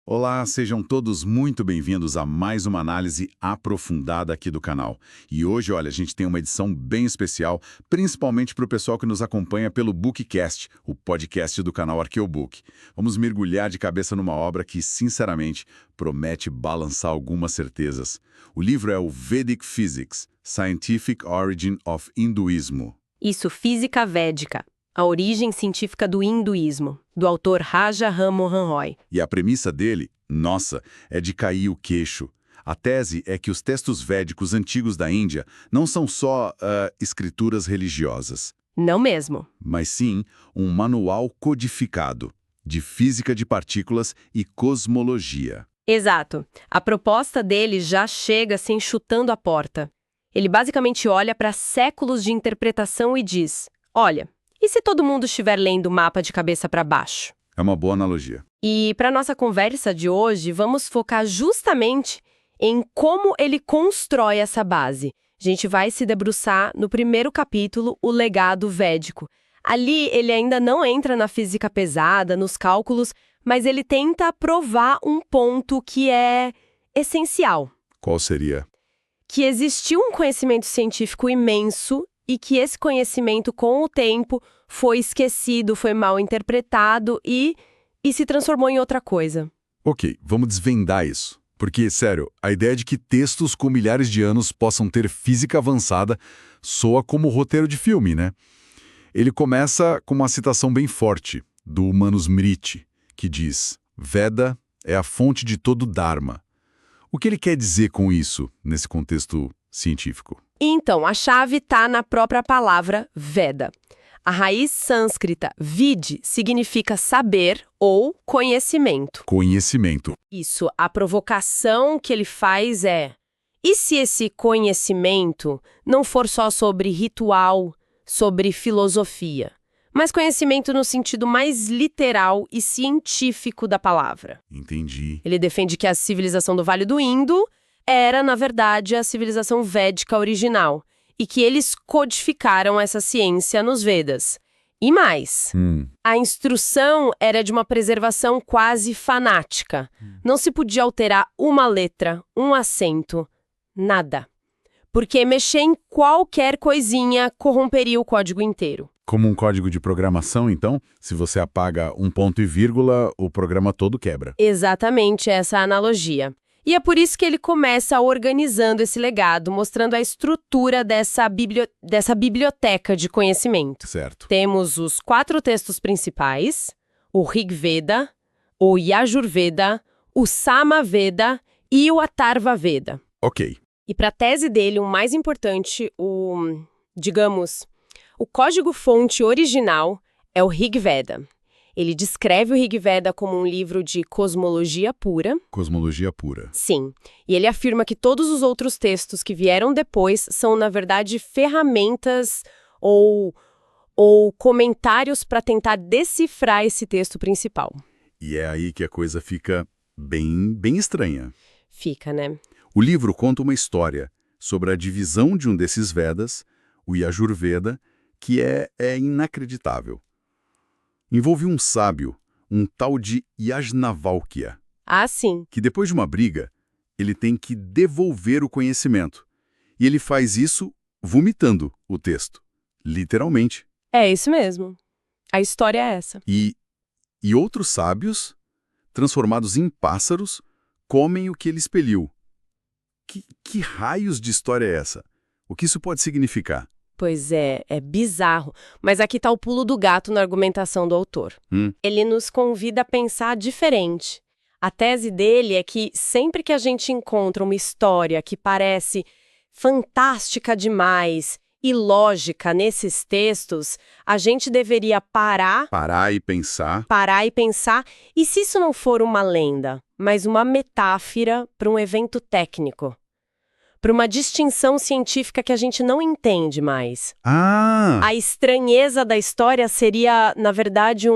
Olá, sejam todos muito bem-vindos a mais uma análise aprofundada aqui do canal. E hoje, olha, a gente tem uma edição bem especial, principalmente para o pessoal que nos acompanha pelo Bookcast, o podcast do canal Arqueobook. Vamos mergulhar de cabeça numa obra que, sinceramente, promete balançar algumas certezas. O livro é o Vedic Physics, Scientific Origin of Hinduismo. Isso, Física Védica, a origem científica do hinduísmo, do autor Raja Ram Mohan Roy. E a premissa dele, nossa, é de cair o queixo. A tese é que os textos védicos antigos da Índia não são só escrituras religiosas, Não mesmo. mas sim um manual codificado de física de partículas e cosmologia. Exato. A proposta dele já chega assim chutando a porta. Ele basicamente olha para séculos de interpretação e diz: olha, e se todo mundo estiver lendo o mapa de cabeça para baixo? É uma boa analogia. E para nossa conversa de hoje, vamos focar justamente em como ele constrói essa base. A gente vai se debruçar no primeiro capítulo, o legado védico. Ali ele ainda não entra na física pesada, nos cálculos, mas ele tenta provar um ponto que é essencial. Qual seria? Que existiu um conhecimento científico imenso e que esse conhecimento, com o tempo, foi esquecido, foi mal interpretado e se transformou em outra coisa. Ok, vamos desvendar isso. Porque, sério, a ideia de que textos com milhares de anos possam ter física avançada soa como roteiro de filme, né? Ele começa com uma citação bem forte do Manusmriti, que diz: Veda é a fonte de todo Dharma. O que ele quer dizer com isso, nesse contexto científico? Então, a chave está na própria palavra Veda. A raiz sânscrita vid significa saber ou conhecimento. Conhecimento. Isso, a provocação que ele faz é: e se esse conhecimento não for só sobre ritual, sobre filosofia, mas conhecimento no sentido mais literal e científico da palavra? Entendi. Ele defende que a civilização do Vale do Indo era, na verdade, a civilização védica original, e que eles codificaram essa ciência nos Vedas. E mais, a instrução era de uma preservação quase fanática. Não se podia alterar uma letra, um acento, nada. Porque mexer em qualquer coisinha corromperia o código inteiro. Como um código de programação, então, se você apaga um ponto e vírgula, o programa todo quebra. Exatamente essa analogia. E é por isso que ele começa organizando esse legado, mostrando a estrutura dessa biblioteca de conhecimento. Certo. Temos os 4 textos principais, o Rig Veda, o Yajurveda, o Samaveda e o Atharva Veda. Ok. E para a tese dele, o mais importante, o código-fonte original é o Rig Veda. Ele descreve o Rig Veda como um livro de cosmologia pura. Cosmologia pura. Sim. E ele afirma que todos os outros textos que vieram depois são, na verdade, ferramentas ou comentários para tentar decifrar esse texto principal. E é aí que a coisa fica bem estranha. Fica, né? O livro conta uma história sobre a divisão de um desses Vedas, o Yajurveda, que é inacreditável. Envolve um sábio, um tal de Yajnavalkya, Ah, sim. que depois de uma briga, ele tem que devolver o conhecimento. E ele faz isso vomitando o texto, literalmente. É isso mesmo. A história é essa. E outros sábios, transformados em pássaros, comem o que ele expeliu. Que raios de história é essa? O que isso pode significar? Pois é bizarro. Mas aqui está o pulo do gato na argumentação do autor. Ele nos convida a pensar diferente. A tese dele é que sempre que a gente encontra uma história que parece fantástica demais e lógica nesses textos, a gente deveria parar e pensar. E se isso não for uma lenda, mas uma metáfora para um evento técnico? Para uma distinção científica que a gente não entende mais. Ah! A estranheza da história seria, na verdade,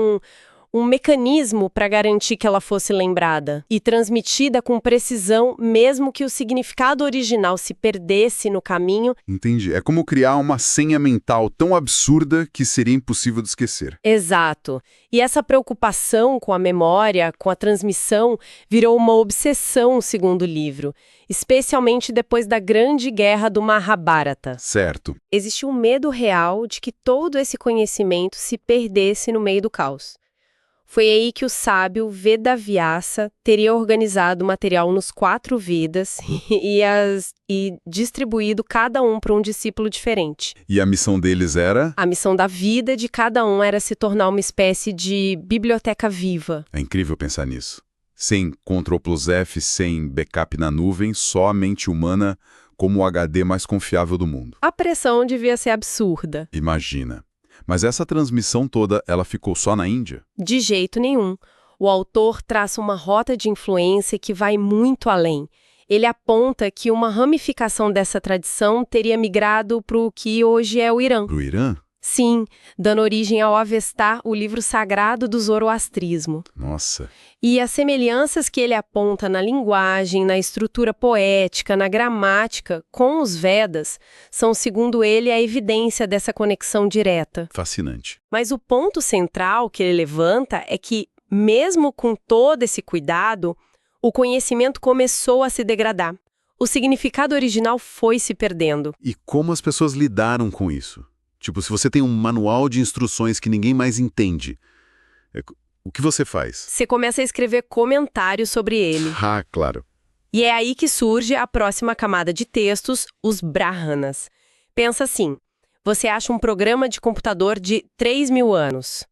um mecanismo para garantir que ela fosse lembrada e transmitida com precisão, mesmo que o significado original se perdesse no caminho. Entendi. É como criar uma senha mental tão absurda que seria impossível de esquecer. Exato. E essa preocupação com a memória, com a transmissão, virou uma obsessão, segundo o livro, especialmente depois da Grande Guerra do Mahabharata. Certo. Existe um medo real de que todo esse conhecimento se perdesse no meio do caos. Foi aí que o sábio Vedavyasa teria organizado o material nos 4 Vedas e distribuído cada um para um discípulo diferente. E a missão deles era? A missão da vida de cada um era se tornar uma espécie de biblioteca viva. É incrível pensar nisso. Sem Ctrl+F, sem backup na nuvem, só a mente humana como o HD mais confiável do mundo. A pressão devia ser absurda. Imagina. Mas essa transmissão toda, ela ficou só na Índia? De jeito nenhum. O autor traça uma rota de influência que vai muito além. Ele aponta que uma ramificação dessa tradição teria migrado para o que hoje é o Irã. Para o Irã? Sim, dando origem ao Avestá, o livro sagrado do zoroastrismo. Nossa. E as semelhanças que ele aponta na linguagem, na estrutura poética, na gramática, com os Vedas, são, segundo ele, a evidência dessa conexão direta. Fascinante. Mas o ponto central que ele levanta é que, mesmo com todo esse cuidado, o conhecimento começou a se degradar. O significado original foi se perdendo. E como as pessoas lidaram com isso? Tipo, se você tem um manual de instruções que ninguém mais entende, o que você faz? Você começa a escrever comentários sobre ele. Ah, claro. E é aí que surge a próxima camada de textos, os Brahmanas. Pensa assim, você acha um programa de computador de 3.000 anos.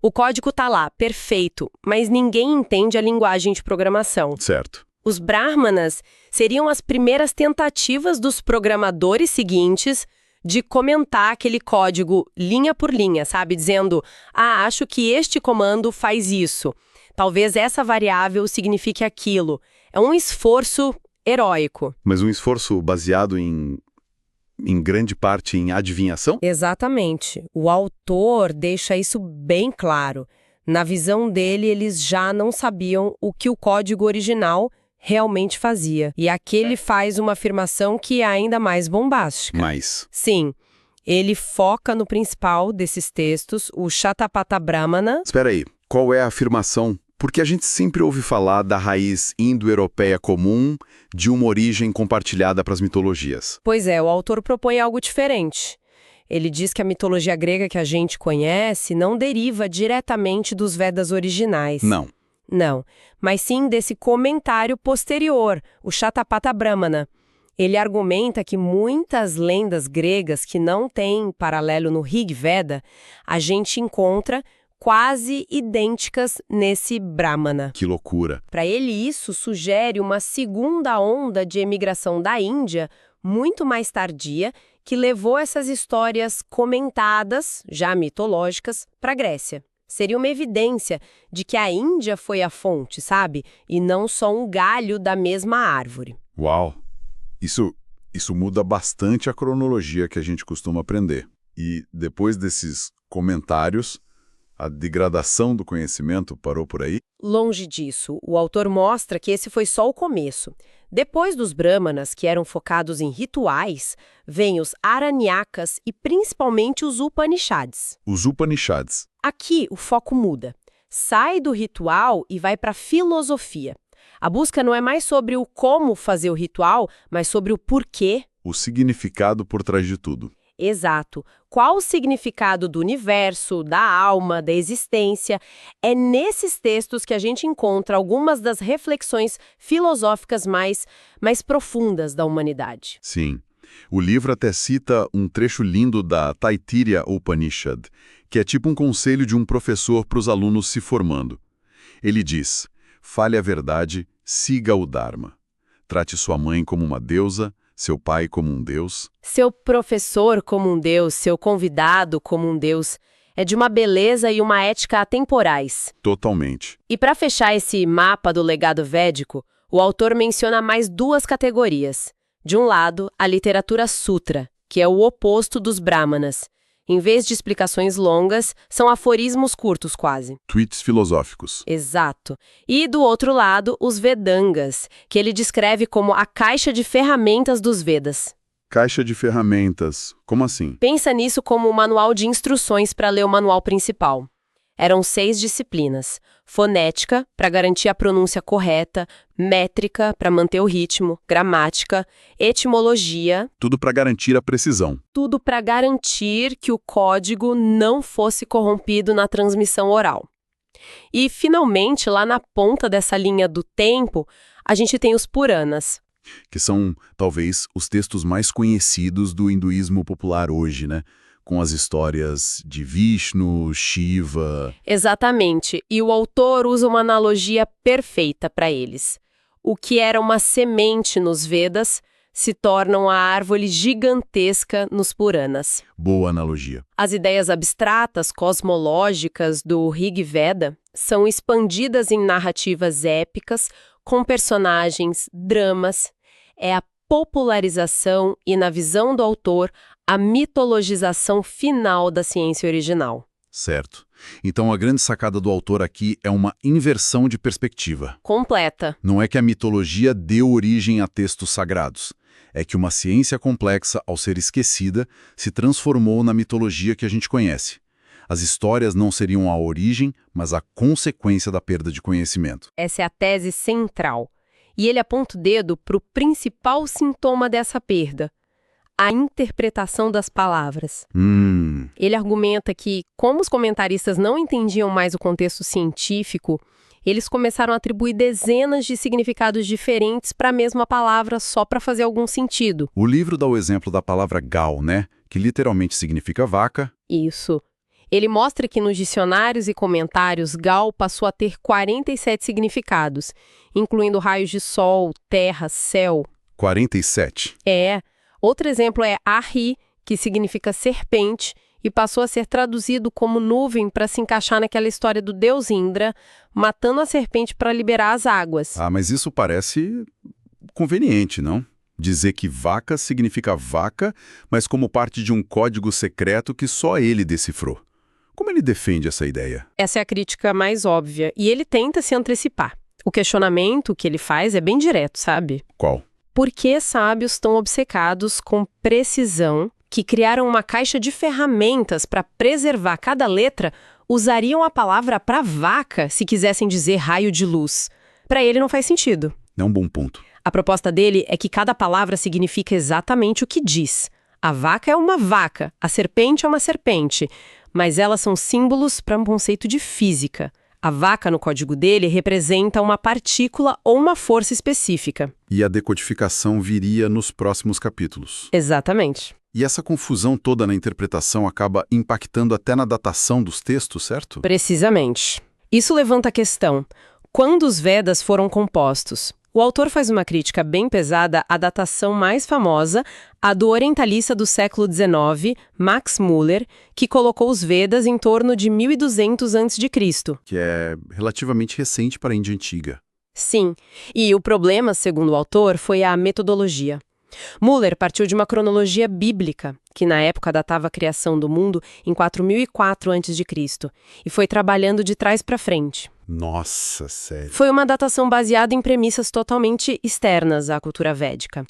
O código tá lá, perfeito, mas ninguém entende a linguagem de programação. Certo. Os Brahmanas seriam as primeiras tentativas dos programadores seguintes de comentar aquele código linha por linha, sabe? Dizendo, acho que este comando faz isso. Talvez essa variável signifique aquilo. É um esforço heróico. Mas um esforço baseado em grande parte em adivinhação? Exatamente. O autor deixa isso bem claro. Na visão dele, eles já não sabiam o que o código original realmente fazia. E aqui ele faz uma afirmação que é ainda mais bombástica. Mas? Sim. Ele foca no principal desses textos, o Shatapatha Brahmana. Espera aí, qual é a afirmação? Porque a gente sempre ouve falar da raiz indo-europeia comum de uma origem compartilhada para as mitologias. Pois é, o autor propõe algo diferente. Ele diz que a mitologia grega que a gente conhece não deriva diretamente dos Vedas originais. Não, mas sim desse comentário posterior, o Shatapatha Brahmana. Ele argumenta que muitas lendas gregas que não têm paralelo no Rig Veda, a gente encontra quase idênticas nesse Brahmana. Que loucura! Para ele, isso sugere uma segunda onda de emigração da Índia, muito mais tardia, que levou essas histórias comentadas, já mitológicas, para a Grécia. Seria uma evidência de que a Índia foi a fonte, sabe? E não só um galho da mesma árvore. Uau! Isso muda bastante a cronologia que a gente costuma aprender. E depois desses comentários, a degradação do conhecimento parou por aí? Longe disso, o autor mostra que esse foi só o começo. Depois dos Brahmanas, que eram focados em rituais, vêm os Aranyakas e principalmente os Upanishads. Os Upanishads. Aqui o foco muda. Sai do ritual e vai para a filosofia. A busca não é mais sobre o como fazer o ritual, mas sobre o porquê. O significado por trás de tudo. Exato. Qual o significado do universo, da alma, da existência? É nesses textos que a gente encontra algumas das reflexões filosóficas mais profundas da humanidade. Sim. O livro até cita um trecho lindo da Taittiriya Upanishad, que é tipo um conselho de um professor para os alunos se formando. Ele diz, fale a verdade, siga o Dharma. Trate sua mãe como uma deusa, seu pai como um deus. Seu professor como um deus, seu convidado como um deus. É de uma beleza e uma ética atemporais. Totalmente. E para fechar esse mapa do legado védico, o autor menciona mais 2 categorias. De um lado, a literatura sutra, que é o oposto dos brahmanas. Em vez de explicações longas, são aforismos curtos quase. Tweets filosóficos. Exato. E, do outro lado, os Vedangas, que ele descreve como a caixa de ferramentas dos Vedas. Caixa de ferramentas. Como assim? Pensa nisso como um manual de instruções para ler o manual principal. Eram 6 disciplinas: fonética, para garantir a pronúncia correta, métrica, para manter o ritmo, gramática, etimologia. Tudo para garantir a precisão. Tudo para garantir que o código não fosse corrompido na transmissão oral. E, finalmente, lá na ponta dessa linha do tempo, a gente tem os Puranas. Que são, talvez, os textos mais conhecidos do hinduísmo popular hoje, né? Com as histórias de Vishnu, Shiva... Exatamente. E o autor usa uma analogia perfeita para eles. O que era uma semente nos Vedas se torna uma árvore gigantesca nos Puranas. Boa analogia. As ideias abstratas, cosmológicas do Rig Veda são expandidas em narrativas épicas, com personagens, dramas. É a popularização e, na visão do autor, a mitologização final da ciência original. Certo. Então a grande sacada do autor aqui é uma inversão de perspectiva. Completa. Não é que a mitologia deu origem a textos sagrados. É que uma ciência complexa, ao ser esquecida, se transformou na mitologia que a gente conhece. As histórias não seriam a origem, mas a consequência da perda de conhecimento. Essa é a tese central. E ele aponta o dedo para o principal sintoma dessa perda: a interpretação das palavras. Ele argumenta que, como os comentaristas não entendiam mais o contexto científico, eles começaram a atribuir dezenas de significados diferentes para a mesma palavra só para fazer algum sentido. O livro dá o exemplo da palavra gal, né? Que literalmente significa vaca. Isso. Ele mostra que nos dicionários e comentários, gal passou a ter 47 significados, incluindo raios de sol, terra, céu. 47? Outro exemplo é ahi, que significa serpente, e passou a ser traduzido como nuvem para se encaixar naquela história do deus Indra, matando a serpente para liberar as águas. Ah, mas isso parece conveniente, não? Dizer que vaca significa vaca, mas como parte de um código secreto que só ele decifrou. Como ele defende essa ideia? Essa é a crítica mais óbvia, e ele tenta se antecipar. O questionamento que ele faz é bem direto, sabe? Qual? Por que sábios tão obcecados com precisão, que criaram uma caixa de ferramentas para preservar cada letra, usariam a palavra para vaca se quisessem dizer raio de luz? Para ele não faz sentido. É um bom ponto. A proposta dele é que cada palavra significa exatamente o que diz. A vaca é uma vaca, a serpente é uma serpente, mas elas são símbolos para um conceito de física. A vaca, no código dele, representa uma partícula ou uma força específica. E a decodificação viria nos próximos capítulos. Exatamente. E essa confusão toda na interpretação acaba impactando até na datação dos textos, certo? Precisamente. Isso levanta a questão: quando os Vedas foram compostos? O autor faz uma crítica bem pesada à datação mais famosa, a do orientalista do século XIX, Max Muller, que colocou os Vedas em torno de 1200 a.C. Que é relativamente recente para a Índia Antiga. Sim, e o problema, segundo o autor, foi a metodologia. Muller partiu de uma cronologia bíblica, que na época datava a criação do mundo em 4004 a.C., e foi trabalhando de trás para frente. Nossa, sério. Foi uma datação baseada em premissas totalmente externas à cultura védica.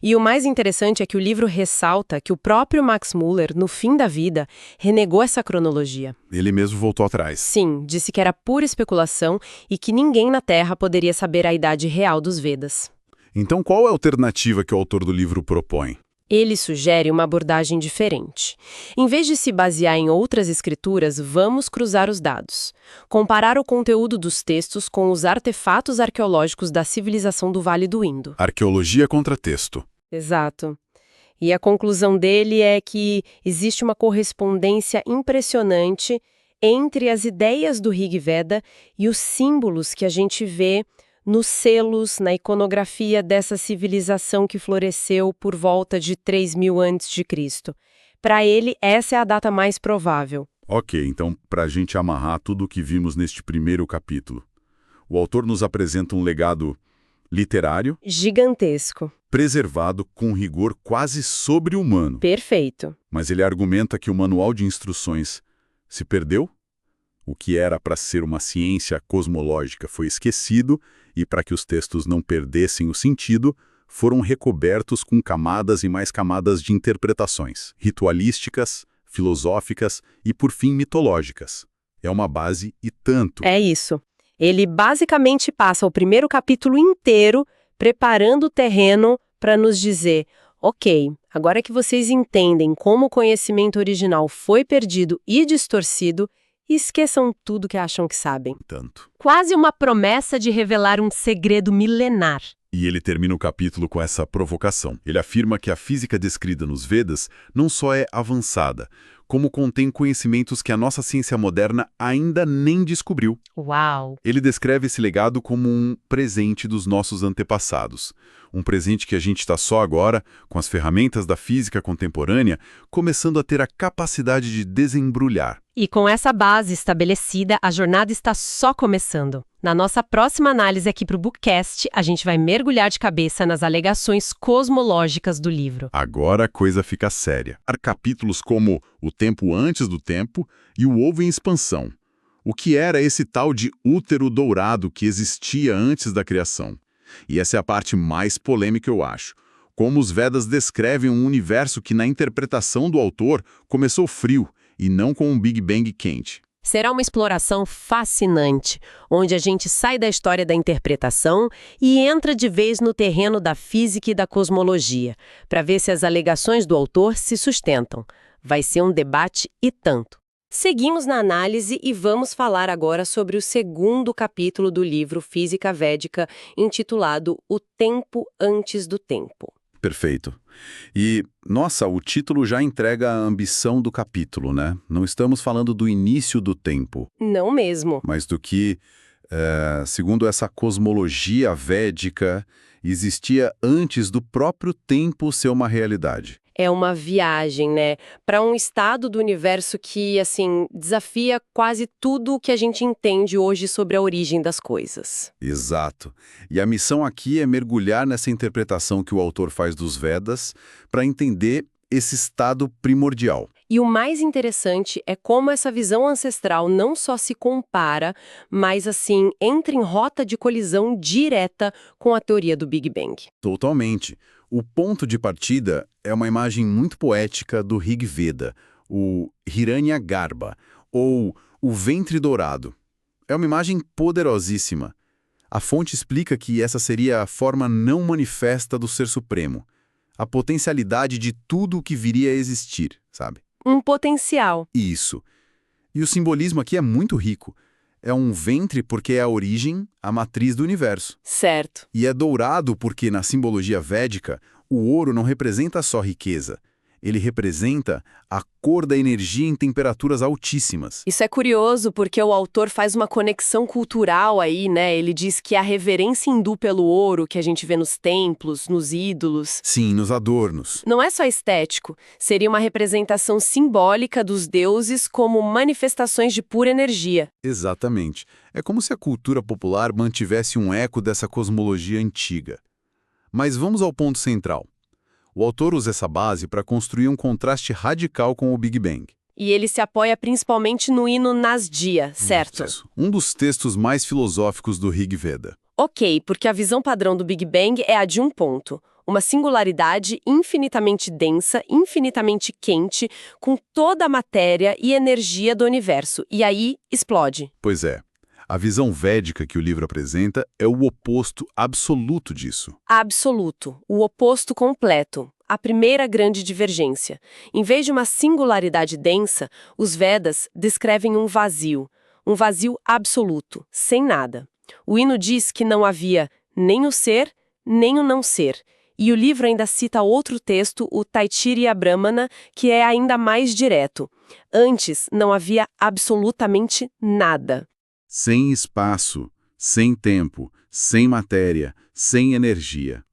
E o mais interessante é que o livro ressalta que o próprio Max Muller, no fim da vida, renegou essa cronologia. Ele mesmo voltou atrás. Sim, disse que era pura especulação e que ninguém na Terra poderia saber a idade real dos Vedas. Então qual é a alternativa que o autor do livro propõe? Ele sugere uma abordagem diferente. Em vez de se basear em outras escrituras, vamos cruzar os dados. Comparar o conteúdo dos textos com os artefatos arqueológicos da civilização do Vale do Indo. Arqueologia contra texto. Exato. E a conclusão dele é que existe uma correspondência impressionante entre as ideias do Rig Veda e os símbolos que a gente vê nos selos, na iconografia dessa civilização que floresceu por volta de 3000 a.C. Para ele, essa é a data mais provável. Ok, então, para a gente amarrar tudo o que vimos neste primeiro capítulo, o autor nos apresenta um legado literário, gigantesco, preservado com rigor quase sobre-humano. Perfeito. Mas ele argumenta que o manual de instruções se perdeu? O que era para ser uma ciência cosmológica foi esquecido e, para que os textos não perdessem o sentido, foram recobertos com camadas e mais camadas de interpretações, ritualísticas, filosóficas e, por fim, mitológicas. É uma base e tanto. É isso. Ele basicamente passa o primeiro capítulo inteiro preparando o terreno para nos dizer: ok, agora que vocês entendem como o conhecimento original foi perdido e distorcido, esqueçam tudo que acham que sabem. Tanto. Quase uma promessa de revelar um segredo milenar. E ele termina o capítulo com essa provocação. Ele afirma que a física descrita nos Vedas não só é avançada, como contém conhecimentos que a nossa ciência moderna ainda nem descobriu. Uau! Ele descreve esse legado como um presente dos nossos antepassados. Um presente que a gente está só agora, com as ferramentas da física contemporânea, começando a ter a capacidade de desembrulhar. E com essa base estabelecida, a jornada está só começando. Na nossa próxima análise aqui para o Bookcast, a gente vai mergulhar de cabeça nas alegações cosmológicas do livro. Agora a coisa fica séria. Há capítulos como O Tempo Antes do Tempo e O Ovo em Expansão. O que era esse tal de útero dourado que existia antes da criação? E essa é a parte mais polêmica, eu acho. Como os Vedas descrevem um universo que, na interpretação do autor, começou frio e não com um Big Bang quente. Será uma exploração fascinante, onde a gente sai da história da interpretação e entra de vez no terreno da física e da cosmologia, para ver se as alegações do autor se sustentam. Vai ser um debate e tanto. Seguimos na análise e vamos falar agora sobre o segundo capítulo do livro Física Védica, intitulado O Tempo Antes do Tempo. Perfeito. E, nossa, o título já entrega a ambição do capítulo, né? Não estamos falando do início do tempo. Não mesmo. Mas do que, segundo essa cosmologia védica, existia antes do próprio tempo ser uma realidade. É uma viagem, né? Para um estado do universo que, assim, desafia quase tudo o que a gente entende hoje sobre a origem das coisas. Exato. E a missão aqui é mergulhar nessa interpretação que o autor faz dos Vedas para entender esse estado primordial. E o mais interessante é como essa visão ancestral não só se compara, mas, assim, entra em rota de colisão direta com a teoria do Big Bang. Totalmente. O ponto de partida é uma imagem muito poética do Rig Veda, o Hiranyagarbha, ou o ventre dourado. É uma imagem poderosíssima. A fonte explica que essa seria a forma não manifesta do Ser Supremo, a potencialidade de tudo o que viria a existir, sabe? Um potencial. Isso. E o simbolismo aqui é muito rico. É um ventre porque é a origem, a matriz do universo. Certo. E é dourado porque, na simbologia védica, o ouro não representa só riqueza. Ele representa a cor da energia em temperaturas altíssimas. Isso é curioso porque o autor faz uma conexão cultural aí, né? Ele diz que a reverência hindu pelo ouro que a gente vê nos templos, nos ídolos... Sim, nos adornos. Não é só estético, seria uma representação simbólica dos deuses como manifestações de pura energia. Exatamente. É como se a cultura popular mantivesse um eco dessa cosmologia antiga. Mas vamos ao ponto central. O autor usa essa base para construir um contraste radical com o Big Bang. E ele se apoia principalmente no hino Nasdhya, certo? Isso. Um dos textos mais filosóficos do Rig Veda. Ok, porque a visão padrão do Big Bang é a de um ponto. Uma singularidade infinitamente densa, infinitamente quente, com toda a matéria e energia do universo. E aí, explode. Pois é. A visão védica que o livro apresenta é o oposto absoluto disso. Absoluto, o oposto completo, a primeira grande divergência. Em vez de uma singularidade densa, os Vedas descrevem um vazio absoluto, sem nada. O hino diz que não havia nem o ser, nem o não ser. E o livro ainda cita outro texto, o Taittiriya Brahmana, que é ainda mais direto. Antes, não havia absolutamente nada. Sem espaço, sem tempo, sem matéria, sem energia.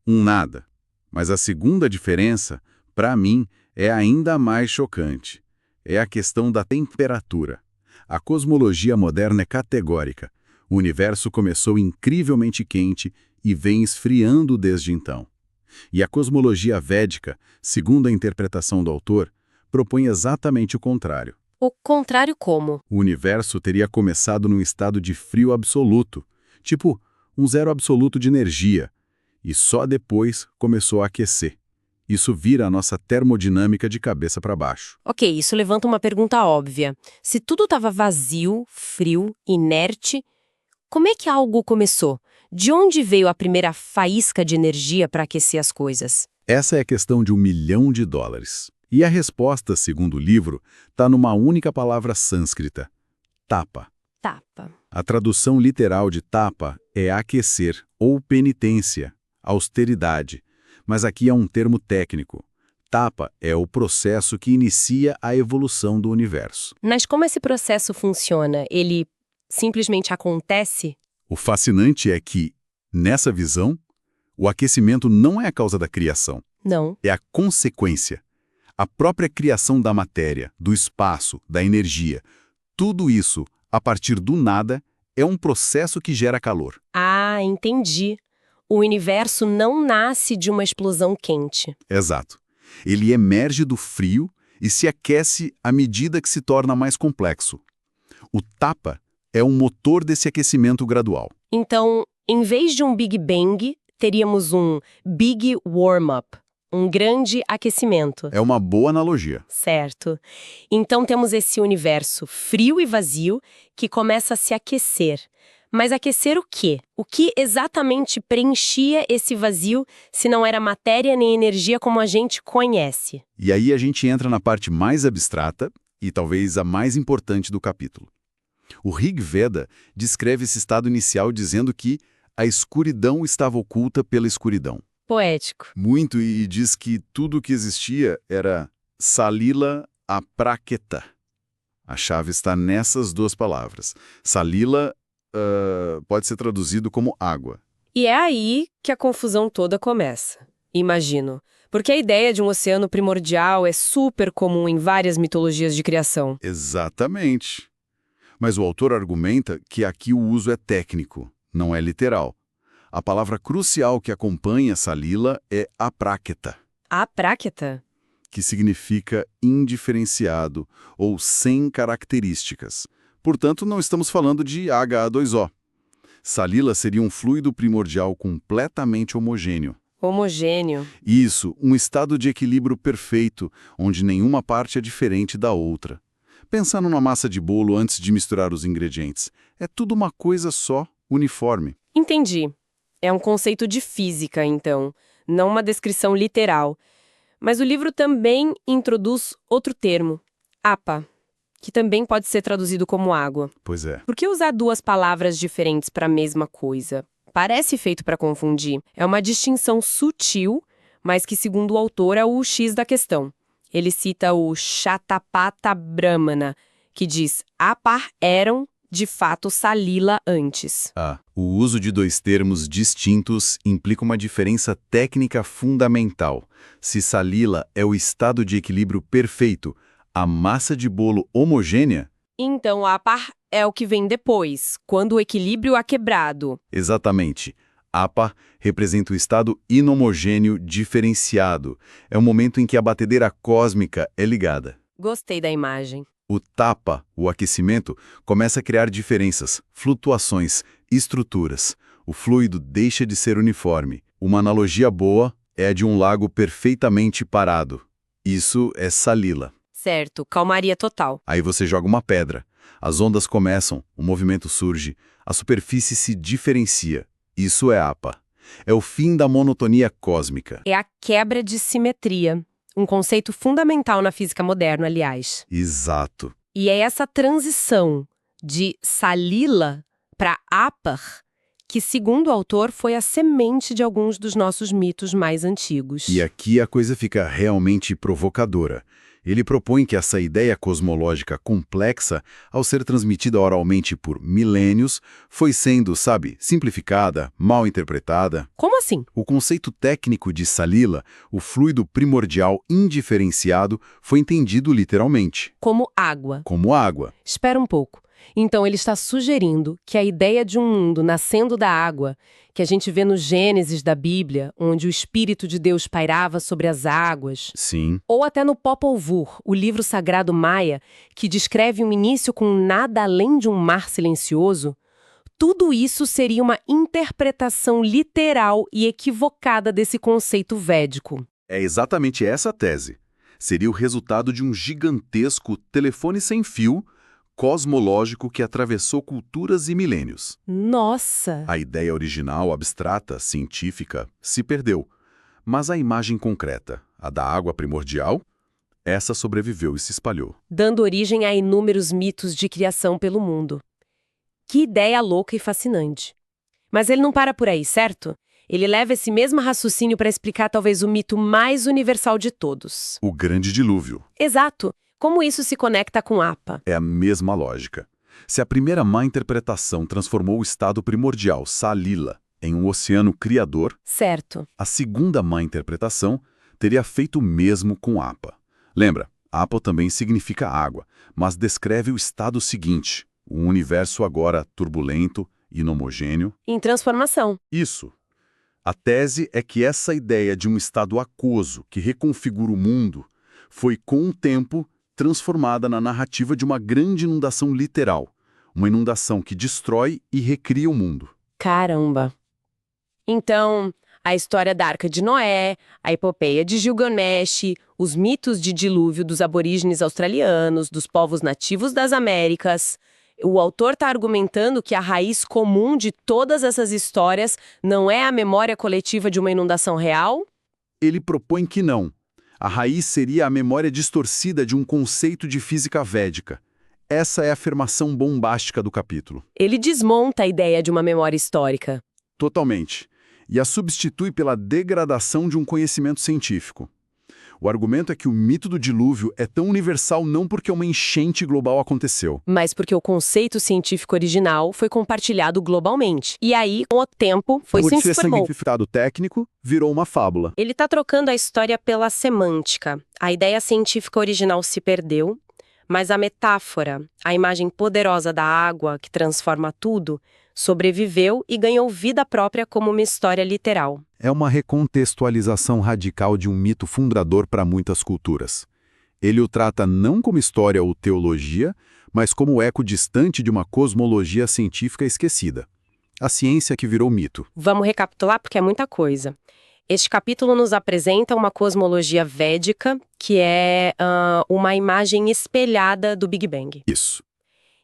Um nada. Mas a segunda diferença, para mim, é ainda mais chocante. É a questão da temperatura. A cosmologia moderna é categórica. O universo começou incrivelmente quente e vem esfriando desde então. E a cosmologia védica, segundo a interpretação do autor, propõe exatamente o contrário. O contrário como? O universo teria começado num estado de frio absoluto, tipo um zero absoluto de energia, e só depois começou a aquecer. Isso vira a nossa termodinâmica de cabeça para baixo. Ok, isso levanta uma pergunta óbvia. Se tudo estava vazio, frio, inerte, como é que algo começou? De onde veio a primeira faísca de energia para aquecer as coisas? Essa é a questão de $1 milhão. E a resposta, segundo o livro, está numa única palavra sânscrita: tapa. Tapa. A tradução literal de tapa é aquecer ou penitência, austeridade. Mas aqui é um termo técnico. Tapa é o processo que inicia a evolução do universo. Mas como esse processo funciona? Ele simplesmente acontece? O fascinante é que, nessa visão, o aquecimento não é a causa da criação, Não. é a consequência. A própria criação da matéria, do espaço, da energia, tudo isso, a partir do nada, é um processo que gera calor. Ah, entendi. O universo não nasce de uma explosão quente. Exato. Ele emerge do frio e se aquece à medida que se torna mais complexo. O tapa é um motor desse aquecimento gradual. Então, em vez de um Big Bang, teríamos um Big Warm-up, um grande aquecimento. É uma boa analogia. Certo. Então temos esse universo frio e vazio que começa a se aquecer. Mas aquecer o quê? O que exatamente preenchia esse vazio se não era matéria nem energia como a gente conhece? E aí a gente entra na parte mais abstrata e talvez a mais importante do capítulo. O Rig Veda descreve esse estado inicial dizendo que a escuridão estava oculta pela escuridão. Poético. Muito, e diz que tudo o que existia era Salila Apraketa. A chave está nessas duas palavras. Salila pode ser traduzido como água. E é aí que a confusão toda começa, imagino. Porque a ideia de um oceano primordial é super comum em várias mitologias de criação. Exatamente. Mas o autor argumenta que aqui o uso é técnico, não é literal. A palavra crucial que acompanha Salila é apraketa, Apráqueta? que significa indiferenciado ou sem características. Portanto, não estamos falando de H2O. Salila seria um fluido primordial completamente homogêneo. Homogêneo. Isso, um estado de equilíbrio perfeito, onde nenhuma parte é diferente da outra. Pensa numa massa de bolo antes de misturar os ingredientes. É tudo uma coisa só, uniforme. Entendi. É um conceito de física, então, não uma descrição literal. Mas o livro também introduz outro termo, apa, que também pode ser traduzido como água. Pois é. Por que usar duas palavras diferentes para a mesma coisa? Parece feito para confundir. É uma distinção sutil, mas que, segundo o autor, é o X da questão. Ele cita o Shatapatha Brahmana, que diz: apar eram, de fato, Salila antes. O uso de dois termos distintos implica uma diferença técnica fundamental. Se Salila é o estado de equilíbrio perfeito, a massa de bolo homogênea? Então, apar é o que vem depois, quando o equilíbrio é quebrado. Exatamente. Apa representa o estado inhomogêneo diferenciado. É o momento em que a batedeira cósmica é ligada. Gostei da imagem. O tapa, o aquecimento, começa a criar diferenças, flutuações, estruturas. O fluido deixa de ser uniforme. Uma analogia boa é a de um lago perfeitamente parado. Isso é Salila. Certo, calmaria total. Aí você joga uma pedra. As ondas começam, o movimento surge, a superfície se diferencia. Isso é apa. É o fim da monotonia cósmica. É a quebra de simetria. Um conceito fundamental na física moderna, aliás. Exato. E é essa transição de Salila para Apar que, segundo o autor, foi a semente de alguns dos nossos mitos mais antigos. E aqui a coisa fica realmente provocadora. Ele propõe que essa ideia cosmológica complexa, ao ser transmitida oralmente por milênios, foi sendo, simplificada, mal interpretada. Como assim? O conceito técnico de Salila, o fluido primordial indiferenciado, foi entendido literalmente. Como água. Como água. Espera um pouco. Então ele está sugerindo que a ideia de um mundo nascendo da água, que a gente vê no Gênesis da Bíblia, onde o Espírito de Deus pairava sobre as águas, Sim. ou até no Popol Vuh, o livro sagrado maia, que descreve um início com nada além de um mar silencioso, tudo isso seria uma interpretação literal e equivocada desse conceito védico. É exatamente essa a tese. Seria o resultado de um gigantesco telefone sem fio cosmológico que atravessou culturas e milênios. Nossa! A ideia original, abstrata, científica, se perdeu. Mas a imagem concreta, a da água primordial, essa sobreviveu e se espalhou. Dando origem a inúmeros mitos de criação pelo mundo. Que ideia louca e fascinante. Mas ele não para por aí, certo? Ele leva esse mesmo raciocínio para explicar talvez o mito mais universal de todos. O Grande Dilúvio. Exato. Como isso se conecta com Apa? É a mesma lógica. Se a primeira má interpretação transformou o estado primordial, Salila, em um oceano criador, Certo. a segunda má interpretação teria feito o mesmo com Apa. Lembra, Apa também significa água, mas descreve o estado seguinte, um universo agora turbulento, inhomogêneo. Em transformação. Isso. A tese é que essa ideia de um estado aquoso que reconfigura o mundo foi, com o tempo, transformada na narrativa de uma grande inundação literal, uma inundação que destrói e recria o mundo. Caramba! Então, a história da Arca de Noé, a epopeia de Gilgamesh, os mitos de dilúvio dos aborígenes australianos, dos povos nativos das Américas. O autor está argumentando que a raiz comum de todas essas histórias não é a memória coletiva de uma inundação real? Ele propõe que não. A raiz seria a memória distorcida de um conceito de física védica. Essa é a afirmação bombástica do capítulo. Ele desmonta a ideia de uma memória histórica. Totalmente. E a substitui pela degradação de um conhecimento científico. O argumento é que o mito do dilúvio é tão universal não porque uma enchente global aconteceu, Mas porque o conceito científico original foi compartilhado globalmente. E aí, com o tempo, foi por se ser transformou. significado técnico, virou uma fábula. Ele está trocando a história pela semântica. A ideia científica original se perdeu, mas a metáfora, a imagem poderosa da água que transforma tudo, sobreviveu e ganhou vida própria como uma história literal. É uma recontextualização radical de um mito fundador para muitas culturas. Ele o trata não como história ou teologia, mas como eco distante de uma cosmologia científica esquecida. A ciência que virou mito. Vamos recapitular porque é muita coisa. Este capítulo nos apresenta uma cosmologia védica, que é uma imagem espelhada do Big Bang. Isso.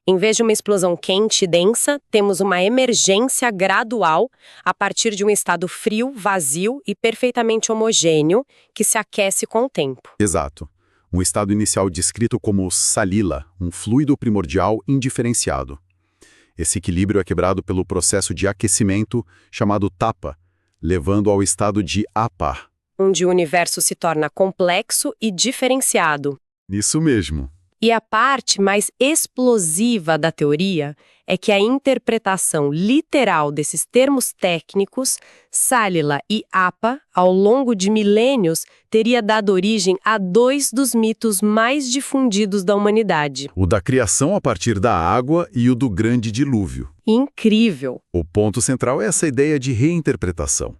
Em vez de uma explosão quente e densa, temos uma emergência gradual a partir de um estado frio, vazio e perfeitamente homogêneo que se aquece com o tempo. Exato. Um estado inicial descrito como salila, um fluido primordial indiferenciado. Esse equilíbrio é quebrado pelo processo de aquecimento chamado tapa, levando ao estado de apa. Onde o universo se torna complexo e diferenciado. Isso mesmo. E a parte mais explosiva da teoria é que a interpretação literal desses termos técnicos, Salila e Apa, ao longo de milênios, teria dado origem a dois dos mitos mais difundidos da humanidade. O da criação a partir da água e o do grande dilúvio. Incrível! O ponto central é essa ideia de reinterpretação.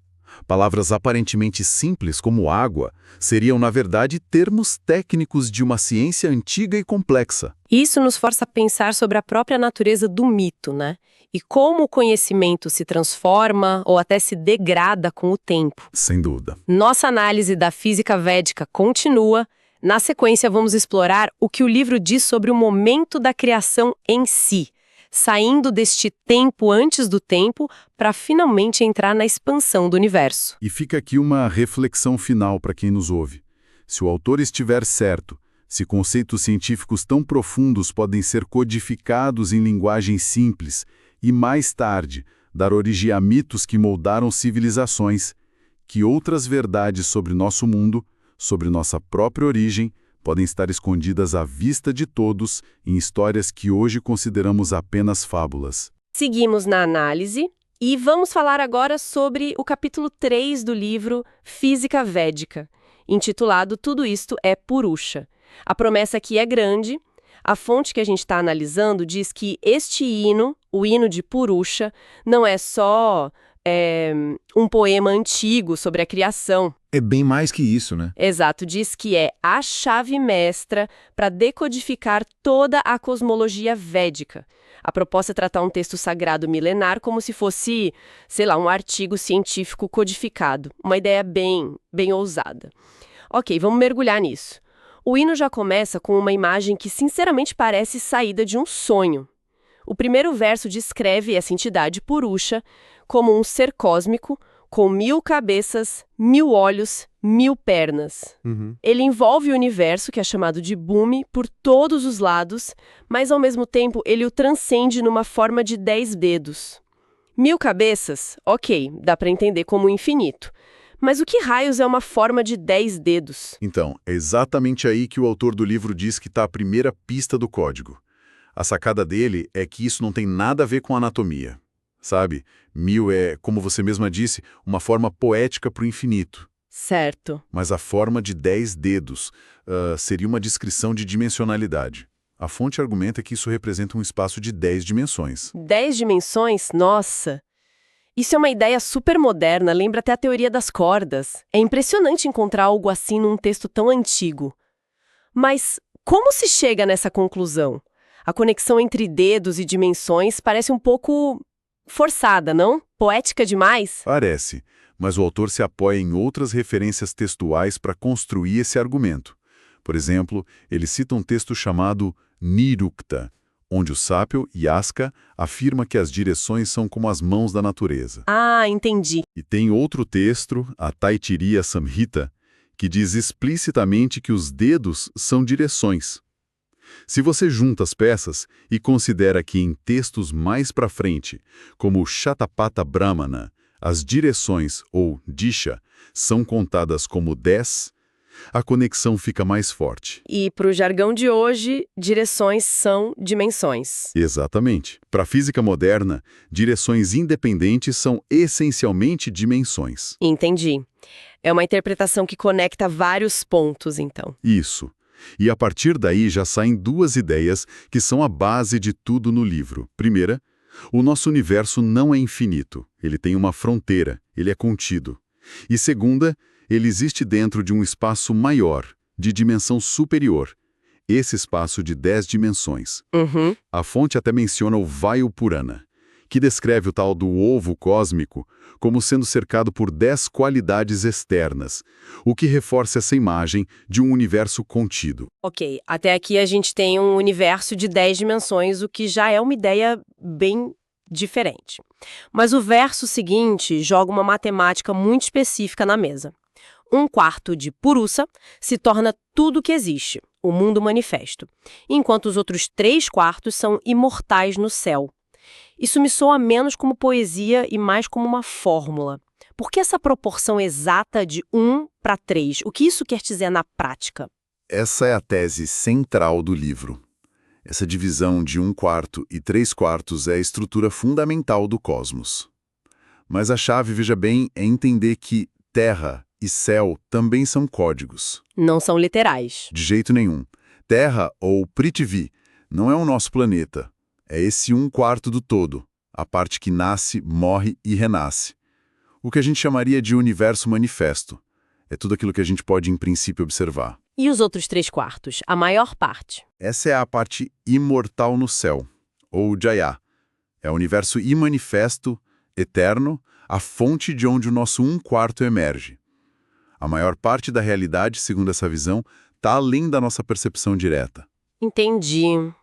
Palavras aparentemente simples como água seriam, na verdade, termos técnicos de uma ciência antiga e complexa. Isso nos força a pensar sobre a própria natureza do mito, né? E como o conhecimento se transforma ou até se degrada com o tempo. Sem dúvida. Nossa análise da física védica continua. Na sequência, vamos explorar o que o livro diz sobre o momento da criação em si, saindo deste tempo antes do tempo para finalmente entrar na expansão do universo. E fica aqui uma reflexão final para quem nos ouve. Se o autor estiver certo, se conceitos científicos tão profundos podem ser codificados em linguagem simples e, mais tarde, dar origem a mitos que moldaram civilizações, que outras verdades sobre nosso mundo, sobre nossa própria origem, podem estar escondidas à vista de todos em histórias que hoje consideramos apenas fábulas. Seguimos na análise e vamos falar agora sobre o capítulo 3 do livro Física Védica, intitulado Tudo Isto é Purusha. A promessa aqui é grande. A fonte que a gente está analisando diz que este hino, o hino de Purusha, não é só um poema antigo sobre a criação. É bem mais que isso, né? Exato, diz que é a chave mestra para decodificar toda a cosmologia védica. A proposta é tratar um texto sagrado milenar como se fosse, sei lá, um artigo científico codificado. Uma ideia bem ousada. Ok, vamos mergulhar nisso. O hino já começa com uma imagem que sinceramente parece saída de um sonho. O primeiro verso descreve essa entidade Purusha como um ser cósmico com 1000 cabeças, 1000 olhos, 1000 pernas. Ele envolve o universo, que é chamado de Bhumi, por todos os lados, mas ao mesmo tempo ele o transcende numa forma de 10 dedos. 1000 cabeças? Ok, dá para entender como infinito. Mas o que raios é uma forma de 10 dedos? Então, é exatamente aí que o autor do livro diz que está a primeira pista do código. A sacada dele é que isso não tem nada a ver com anatomia. Sabe? 1000 é, como você mesma disse, uma forma poética para o infinito. Certo. Mas a forma de 10 dedos seria uma descrição de dimensionalidade. A fonte argumenta que isso representa um espaço de 10 dimensões. 10 dimensões? Nossa! Isso é uma ideia super moderna, lembra até a teoria das cordas. É impressionante encontrar algo assim num texto tão antigo. Mas como se chega nessa conclusão? A conexão entre dedos e dimensões parece um pouco forçada, não? Poética demais? Parece, mas o autor se apoia em outras referências textuais para construir esse argumento. Por exemplo, ele cita um texto chamado Nirukta, onde o sábio Yaska afirma que as direções são como as mãos da natureza. Ah, entendi. E tem outro texto, a Taittiriya Samhita, que diz explicitamente que os dedos são direções. Se você junta as peças e considera que em textos mais para frente, como o Shatapatha Brahmana, as direções, ou Disha, são contadas como 10, a conexão fica mais forte. E para o jargão de hoje, direções são dimensões. Exatamente. Para a física moderna, direções independentes são essencialmente dimensões. Entendi. É uma interpretação que conecta vários pontos, então. Isso. E a partir daí já saem duas ideias que são a base de tudo no livro. Primeira, o nosso universo não é infinito, ele tem uma fronteira, ele é contido. E segunda, ele existe dentro de um espaço maior, de dimensão superior, esse espaço de 10 dimensões. A fonte até menciona o Vayu Purana, que descreve o tal do ovo cósmico como sendo cercado por 10 qualidades externas, o que reforça essa imagem de um universo contido. Ok, até aqui a gente tem um universo de 10 dimensões, o que já é uma ideia bem diferente. Mas o verso seguinte joga uma matemática muito específica na mesa. 1/4 de Purusha se torna tudo que existe, o mundo manifesto, enquanto os outros 3/4 são imortais no céu. Isso me soa menos como poesia e mais como uma fórmula. Por que essa proporção exata de 1/3? O que isso quer dizer na prática? Essa é a tese central do livro. Essa divisão de 1/4 e 3/4 é a estrutura fundamental do cosmos. Mas a chave, veja bem, é entender que terra e céu também são códigos. Não são literais. De jeito nenhum. Terra, ou Prithvi, não é o nosso planeta. É esse 1/4 do todo, a parte que nasce, morre e renasce. O que a gente chamaria de universo manifesto. É tudo aquilo que a gente pode, em princípio, observar. E os outros 3/4, a maior parte? Essa é a parte imortal no céu, ou Jaya. É o universo imanifesto, eterno, a fonte de onde o nosso 1/4 emerge. A maior parte da realidade, segundo essa visão, está além da nossa percepção direta. Entendi.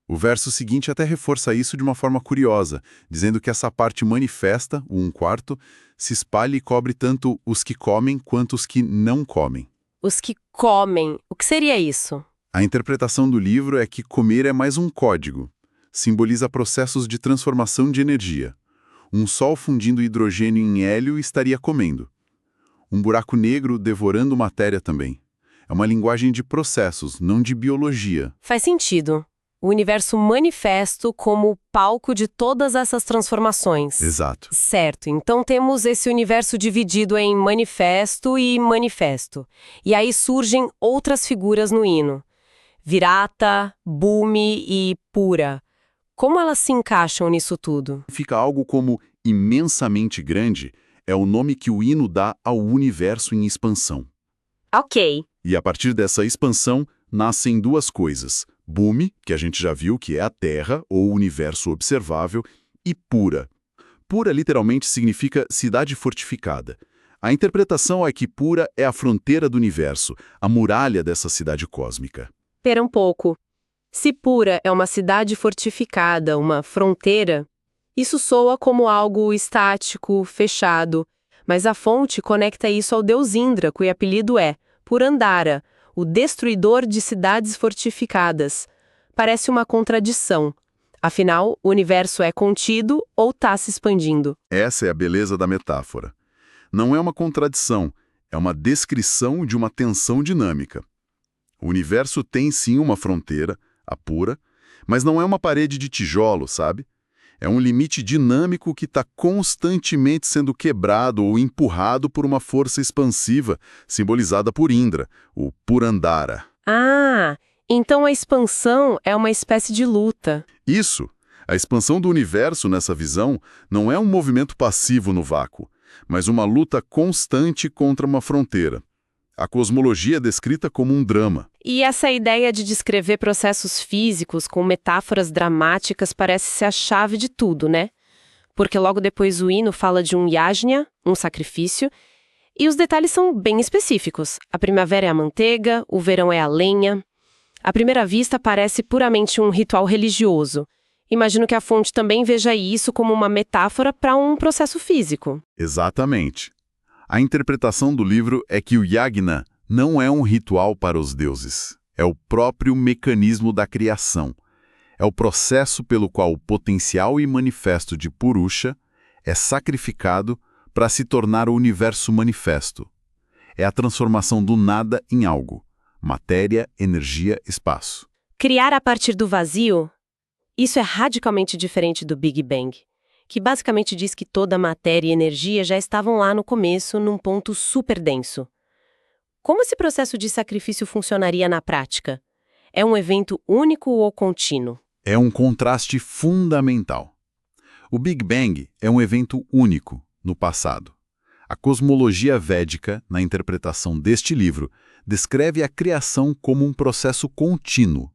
O verso seguinte até reforça isso de uma forma curiosa, dizendo que essa parte manifesta, o 1/4, se espalha e cobre tanto os que comem quanto os que não comem. Os que comem. O que seria isso? A interpretação do livro é que comer é mais um código. Simboliza processos de transformação de energia. Um sol fundindo hidrogênio em hélio estaria comendo. Um buraco negro devorando matéria também. É uma linguagem de processos, não de biologia. Faz sentido. O universo manifesto como palco de todas essas transformações. Exato. Certo, então temos esse universo dividido em manifesto e manifesto. E aí surgem outras figuras no hino. Virata, Bhumi e Pura. Como elas se encaixam nisso tudo? Fica algo como imensamente grande é o nome que o hino dá ao universo em expansão. Ok. E a partir dessa expansão, nascem duas coisas. Bhumi, que a gente já viu que é a Terra ou o universo observável, e Pura. Pura literalmente significa cidade fortificada. A interpretação é que Pura é a fronteira do universo, a muralha dessa cidade cósmica. Espera um pouco. Se Pura é uma cidade fortificada, uma fronteira, isso soa como algo estático, fechado, mas a fonte conecta isso ao deus Indra, cujo apelido é Purandara, o destruidor de cidades fortificadas. Parece uma contradição. Afinal, o universo é contido ou está se expandindo? Essa é a beleza da metáfora. Não é uma contradição, é uma descrição de uma tensão dinâmica. O universo tem sim uma fronteira, a Pura, mas não é uma parede de tijolo, sabe? É um limite dinâmico que está constantemente sendo quebrado ou empurrado por uma força expansiva, simbolizada por Indra, o Purandara. Ah, então a expansão é uma espécie de luta. Isso! A expansão do universo nessa visão não é um movimento passivo no vácuo, mas uma luta constante contra uma fronteira. A cosmologia é descrita como um drama. E essa ideia de descrever processos físicos com metáforas dramáticas parece ser a chave de tudo, né? Porque logo depois o hino fala de um yajna, um sacrifício, e os detalhes são bem específicos. A primavera é a manteiga, o verão é a lenha. À primeira vista parece puramente um ritual religioso. Imagino que a fonte também veja isso como uma metáfora para um processo físico. Exatamente. A interpretação do livro é que o yagna não é um ritual para os deuses. É o próprio mecanismo da criação. É o processo pelo qual o potencial e manifesto de Purusha é sacrificado para se tornar o universo manifesto. É a transformação do nada em algo. Matéria, energia, espaço. Criar a partir do vazio? Isso é radicalmente diferente do Big Bang, que basicamente diz que toda a matéria e energia já estavam lá no começo, num ponto super denso. Como esse processo de sacrifício funcionaria na prática? É um evento único ou contínuo? É um contraste fundamental. O Big Bang é um evento único no passado. A cosmologia védica, na interpretação deste livro, descreve a criação como um processo contínuo.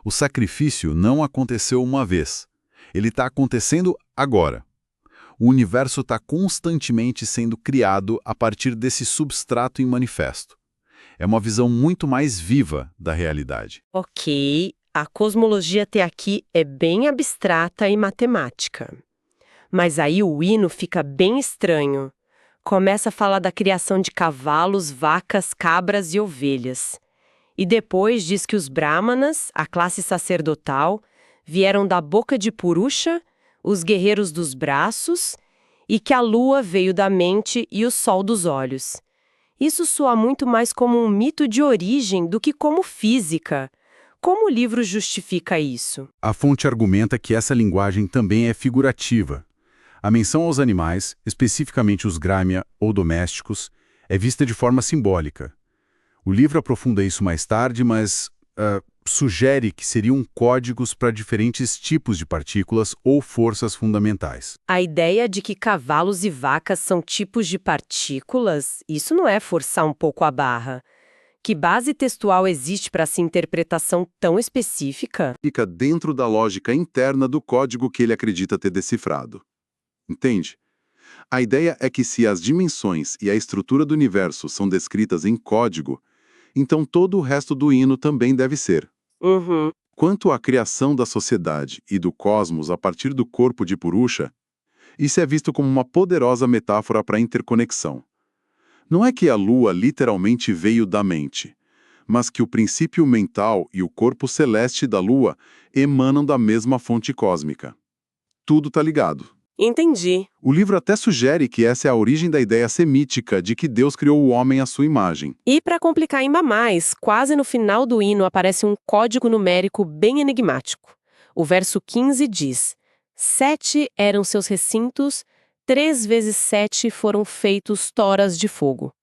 O sacrifício não aconteceu uma vez. Ele está acontecendo agora. O universo está constantemente sendo criado a partir desse substrato em manifesto. É uma visão muito mais viva da realidade. Ok, a cosmologia até aqui é bem abstrata e matemática. Mas aí o hino fica bem estranho. Começa a falar da criação de cavalos, vacas, cabras e ovelhas. E depois diz que os brahmanas, a classe sacerdotal, vieram da boca de Purusha, os guerreiros dos braços, e que a lua veio da mente e o sol dos olhos. Isso soa muito mais como um mito de origem do que como física. Como o livro justifica isso? A fonte argumenta que essa linguagem também é figurativa. A menção aos animais, especificamente os grámea ou domésticos, é vista de forma simbólica. O livro aprofunda isso mais tarde, mas sugere que seriam códigos para diferentes tipos de partículas ou forças fundamentais. A ideia de que cavalos e vacas são tipos de partículas, isso não é forçar um pouco a barra. Que base textual existe para essa interpretação tão específica? Fica dentro da lógica interna do código que ele acredita ter decifrado. Entende? A ideia é que se as dimensões e a estrutura do universo são descritas em código, então todo o resto do hino também deve ser. Uhum. Quanto à criação da sociedade e do cosmos a partir do corpo de Purusha, isso é visto como uma poderosa metáfora para a interconexão. Não é que a lua literalmente veio da mente, mas que o princípio mental e o corpo celeste da lua emanam da mesma fonte cósmica. Tudo está ligado. Entendi. O livro até sugere que essa é a origem da ideia semítica de que Deus criou o homem à sua imagem. E para complicar ainda mais, quase no final do hino aparece um código numérico bem enigmático. O verso 15 diz: 7 eram seus recintos, 3 vezes 7 foram feitos toras de fogo.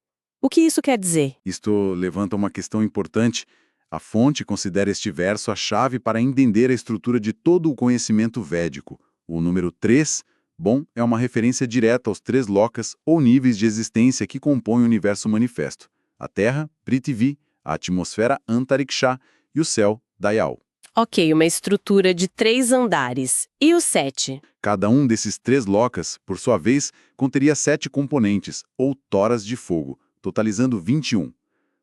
O que isso quer dizer? Isto levanta uma questão importante. A fonte considera este verso a chave para entender a estrutura de todo o conhecimento védico. O número 3, é uma referência direta aos 3 lokas ou níveis de existência que compõem o universo manifesto: a Terra, Prithvi, a atmosfera Antariksha e o céu, Dayal. Ok, uma estrutura de 3 andares. E o 7? Cada um desses 3 lokas, por sua vez, conteria 7 componentes, ou toras de fogo, totalizando 21.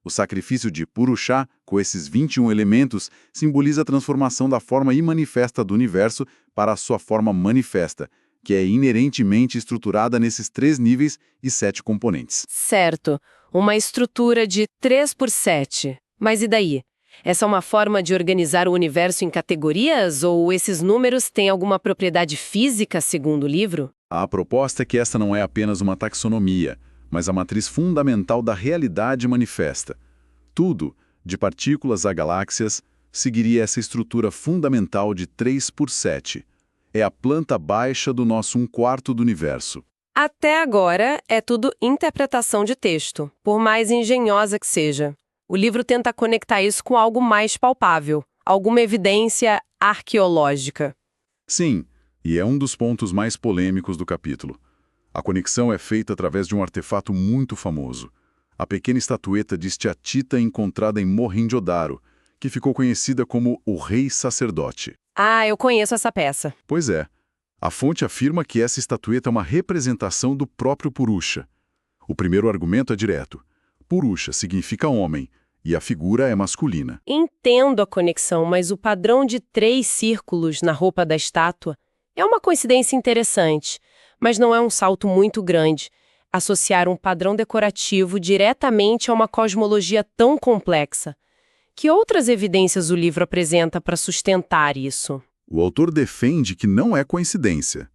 O sacrifício de Purusha, com esses 21 elementos, simboliza a transformação da forma imanifesta do universo para a sua forma manifesta, que é inerentemente estruturada nesses 3 níveis e 7 componentes. Certo, uma estrutura de 3 por 7. Mas e daí? Essa é uma forma de organizar o universo em categorias ou esses números têm alguma propriedade física, segundo o livro? A proposta é que esta não é apenas uma taxonomia, mas a matriz fundamental da realidade manifesta. Tudo, de partículas a galáxias, seguiria essa estrutura fundamental de 3 por 7. É a planta baixa do nosso 1/4 do universo. Até agora é tudo interpretação de texto, por mais engenhosa que seja. O livro tenta conectar isso com algo mais palpável, alguma evidência arqueológica. Sim, e é um dos pontos mais polêmicos do capítulo. A conexão é feita através de um artefato muito famoso, a pequena estatueta de esteatita encontrada em Mohenjo-Daro, que ficou conhecida como o Rei Sacerdote. Ah, eu conheço essa peça. Pois é, a fonte afirma que essa estatueta é uma representação do próprio Purusha. O primeiro argumento é direto. Purusha significa homem, e a figura é masculina. Entendo a conexão, mas o padrão de 3 círculos na roupa da estátua é uma coincidência interessante, mas não é um salto muito grande. Associar um padrão decorativo diretamente a uma cosmologia tão complexa. Que outras evidências o livro apresenta para sustentar isso? O autor defende que não é coincidência.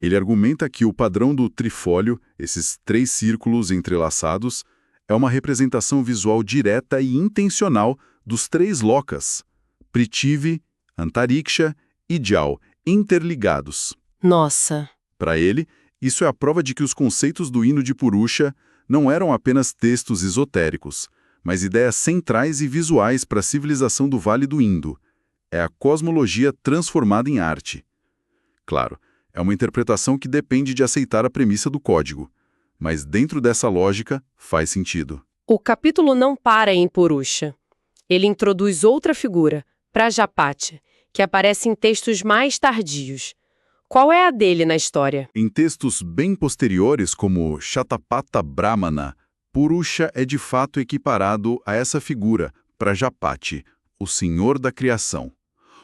Ele argumenta que o padrão do trifólio, esses 3 círculos entrelaçados, é uma representação visual direta e intencional dos 3 lokas, Prithvi, Antariksha e Dayal, interligados. Nossa! Para ele, isso é a prova de que os conceitos do hino de Purusha não eram apenas textos esotéricos, mas ideias centrais e visuais para a civilização do Vale do Indo. É a cosmologia transformada em arte. Claro, é uma interpretação que depende de aceitar a premissa do código, mas dentro dessa lógica faz sentido. O capítulo não para em Purusha. Ele introduz outra figura, Prajapati, que aparece em textos mais tardios. Qual é a dele na história? Em textos bem posteriores, como Shatapatha Brahmana, Purusha é de fato equiparado a essa figura, Prajapati, o senhor da criação.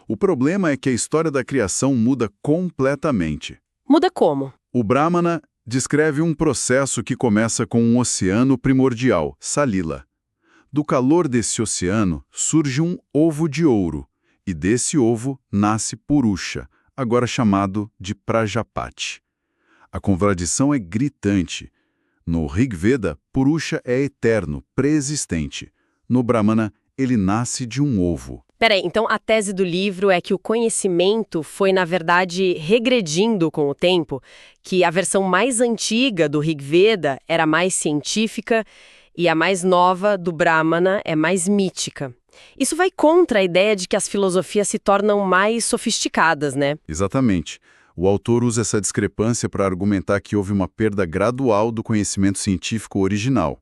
O problema é que a história da criação muda completamente. Muda como? O Brahmana descreve um processo que começa com um oceano primordial, Salila. Do calor desse oceano surge um ovo de ouro, e desse ovo nasce Purusha, agora chamado de Prajapati. A contradição é gritante. No Rig Veda, Purusha é eterno, pré-existente. No Brahmana, ele nasce de um ovo. Peraí, então a tese do livro é que o conhecimento foi, na verdade, regredindo com o tempo, que a versão mais antiga do Rig Veda era mais científica e a mais nova, do Brahmana, é mais mítica. Isso vai contra a ideia de que as filosofias se tornam mais sofisticadas, né? Exatamente. O autor usa essa discrepância para argumentar que houve uma perda gradual do conhecimento científico original.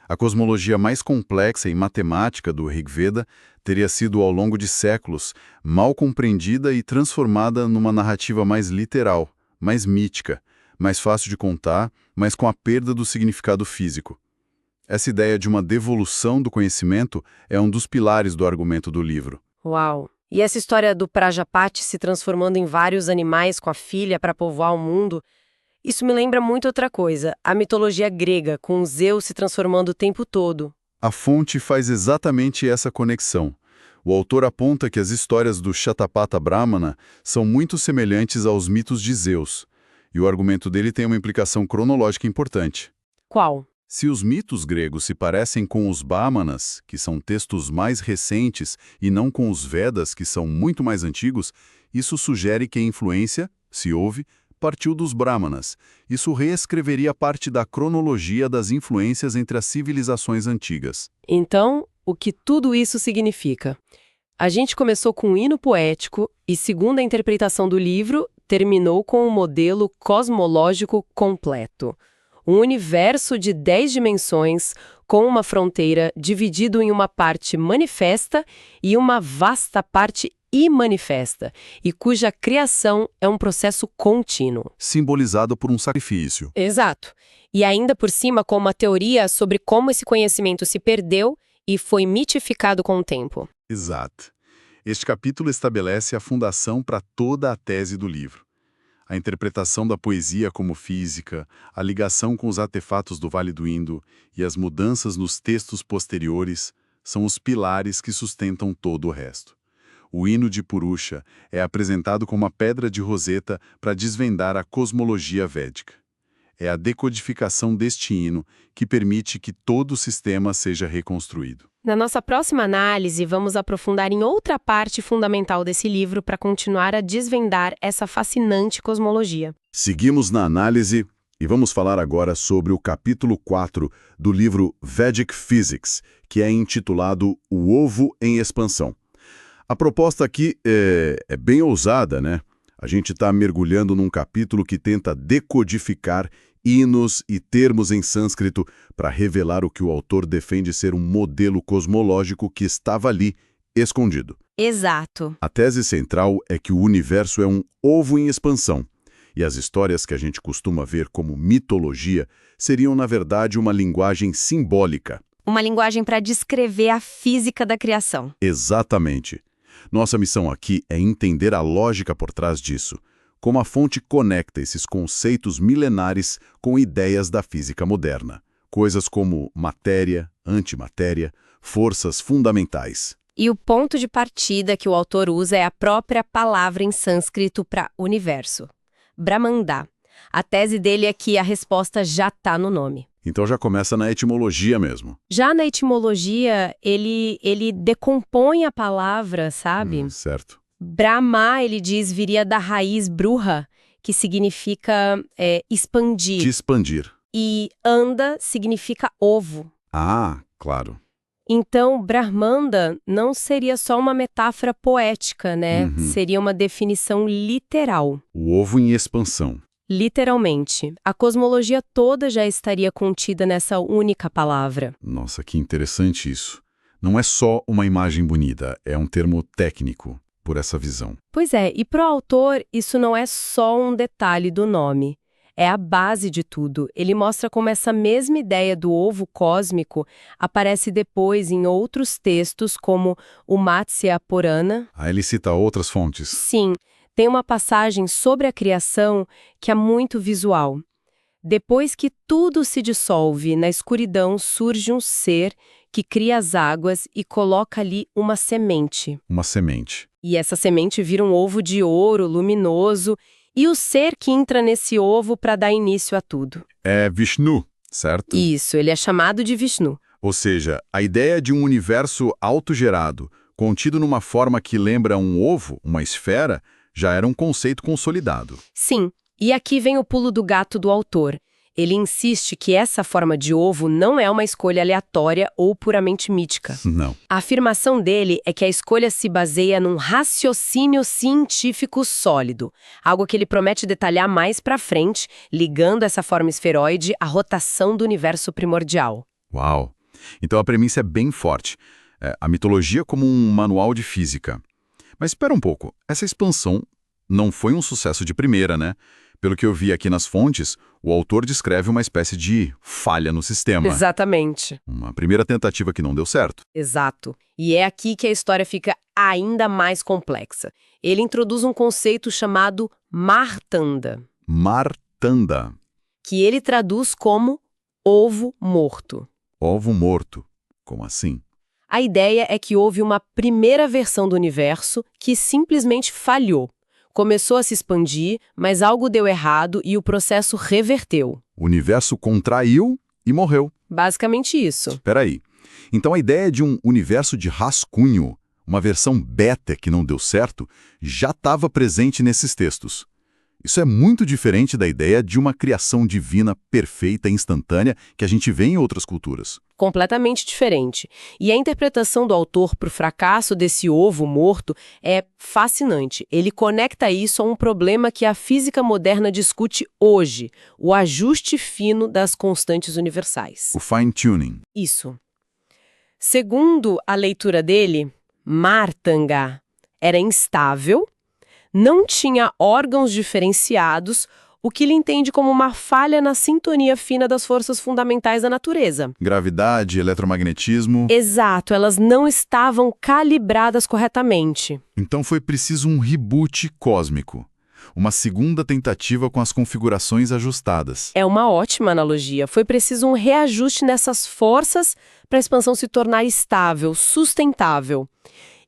A cosmologia mais complexa e matemática do Rig Veda teria sido, ao longo de séculos, mal compreendida e transformada numa narrativa mais literal, mais mítica, mais fácil de contar, mas com a perda do significado físico. Essa ideia de uma devolução do conhecimento é um dos pilares do argumento do livro. Uau! E essa história do Prajapati se transformando em vários animais com a filha para povoar o mundo, isso me lembra muito outra coisa, a mitologia grega, com Zeus se transformando o tempo todo. A fonte faz exatamente essa conexão. O autor aponta que as histórias do Shatapatha Brahmana são muito semelhantes aos mitos de Zeus, e o argumento dele tem uma implicação cronológica importante. Qual? Se os mitos gregos se parecem com os Brahmanas, que são textos mais recentes, e não com os Vedas, que são muito mais antigos, isso sugere que a influência, se houve, partiu dos Brahmanas. Isso reescreveria parte da cronologia das influências entre as civilizações antigas. Então, o que tudo isso significa. A gente começou com um hino poético e, segundo a interpretação do livro, terminou com um modelo cosmológico completo. Um universo de 10 dimensões, com uma fronteira dividido em uma parte manifesta e uma vasta parte imanifesta, e cuja criação é um processo contínuo. Simbolizado por um sacrifício. Exato. E ainda por cima com uma teoria sobre como esse conhecimento se perdeu e foi mitificado com o tempo. Exato. Este capítulo estabelece a fundação para toda a tese do livro. A interpretação da poesia como física, a ligação com os artefatos do Vale do Indo e as mudanças nos textos posteriores são os pilares que sustentam todo o resto. O hino de Purusha é apresentado como uma pedra de Roseta para desvendar a cosmologia védica. É a decodificação deste hino que permite que todo o sistema seja reconstruído. Na nossa próxima análise, vamos aprofundar em outra parte fundamental desse livro para continuar a desvendar essa fascinante cosmologia. Seguimos na análise e vamos falar agora sobre o capítulo 4 do livro Vedic Physics, que é intitulado O Ovo em Expansão. A proposta aqui é bem ousada, né? A gente está mergulhando num capítulo que tenta decodificar hinos e termos em sânscrito para revelar o que o autor defende ser um modelo cosmológico que estava ali, escondido. Exato. A tese central é que o universo é um ovo em expansão, e as histórias que a gente costuma ver como mitologia seriam, na verdade, uma linguagem simbólica. Uma linguagem para descrever a física da criação. Exatamente. Nossa missão aqui é entender a lógica por trás disso, como a fonte conecta esses conceitos milenares com ideias da física moderna. Coisas como matéria, antimatéria, forças fundamentais. E o ponto de partida que o autor usa é a própria palavra em sânscrito para universo. Brahmanda. A tese dele é que a resposta já está no nome. Então já começa na etimologia mesmo. Já na etimologia, ele decompõe a palavra, sabe? Certo. Brahma, ele diz, viria da raiz bruha, que significa expandir. De expandir. E anda significa ovo. Ah, claro. Então, Brahmanda não seria só uma metáfora poética, né? Seria uma definição literal. O ovo em expansão. Literalmente. A cosmologia toda já estaria contida nessa única palavra. Nossa, que interessante isso. Não é só uma imagem bonita, é um termo técnico por essa visão. Pois é, e para o autor, isso não é só um detalhe do nome. É a base de tudo. Ele mostra como essa mesma ideia do ovo cósmico aparece depois em outros textos, como o Matsya Purana. Aí ele cita outras fontes. Sim, tem uma passagem sobre a criação que é muito visual. Depois que tudo se dissolve, na escuridão surge um ser que cria as águas e coloca ali uma semente. Uma semente. E essa semente vira um ovo de ouro luminoso, e o ser que entra nesse ovo para dar início a tudo. É Vishnu, certo? Isso, ele é chamado de Vishnu. Ou seja, a ideia de um universo autogerado, contido numa forma que lembra um ovo, uma esfera, já era um conceito consolidado. Sim, e aqui vem o pulo do gato do autor. Ele insiste que essa forma de ovo não é uma escolha aleatória ou puramente mítica. Não. A afirmação dele é que a escolha se baseia num raciocínio científico sólido, algo que ele promete detalhar mais pra frente, ligando essa forma esferoide à rotação do universo primordial. Uau! Então a premissa é bem forte. A mitologia como um manual de física. Mas espera um pouco, essa expansão não foi um sucesso de primeira, né? Pelo que eu vi aqui nas fontes, o autor descreve uma espécie de falha no sistema. Exatamente. Uma primeira tentativa que não deu certo. Exato. E é aqui que a história fica ainda mais complexa. Ele introduz um conceito chamado Martanda. Martanda. Que ele traduz como ovo morto. Ovo morto. Como assim? A ideia é que houve uma primeira versão do universo que simplesmente falhou. Começou a se expandir, mas algo deu errado e o processo reverteu. O universo contraiu e morreu. Basicamente isso. Espera aí. Então a ideia de um universo de rascunho, uma versão beta que não deu certo, já estava presente nesses textos. Isso é muito diferente da ideia de uma criação divina perfeita e instantânea que a gente vê em outras culturas. Completamente diferente. E a interpretação do autor para o fracasso desse ovo morto é fascinante. Ele conecta isso a um problema que a física moderna discute hoje, o ajuste fino das constantes universais. O fine-tuning. Isso. Segundo a leitura dele, Martanga era instável, não tinha órgãos diferenciados, o que ele entende como uma falha na sintonia fina das forças fundamentais da natureza. Gravidade, eletromagnetismo. Exato, elas não estavam calibradas corretamente. Então foi preciso um reboot cósmico. Uma segunda tentativa com as configurações ajustadas. É uma ótima analogia. Foi preciso um reajuste nessas forças para a expansão se tornar estável, sustentável.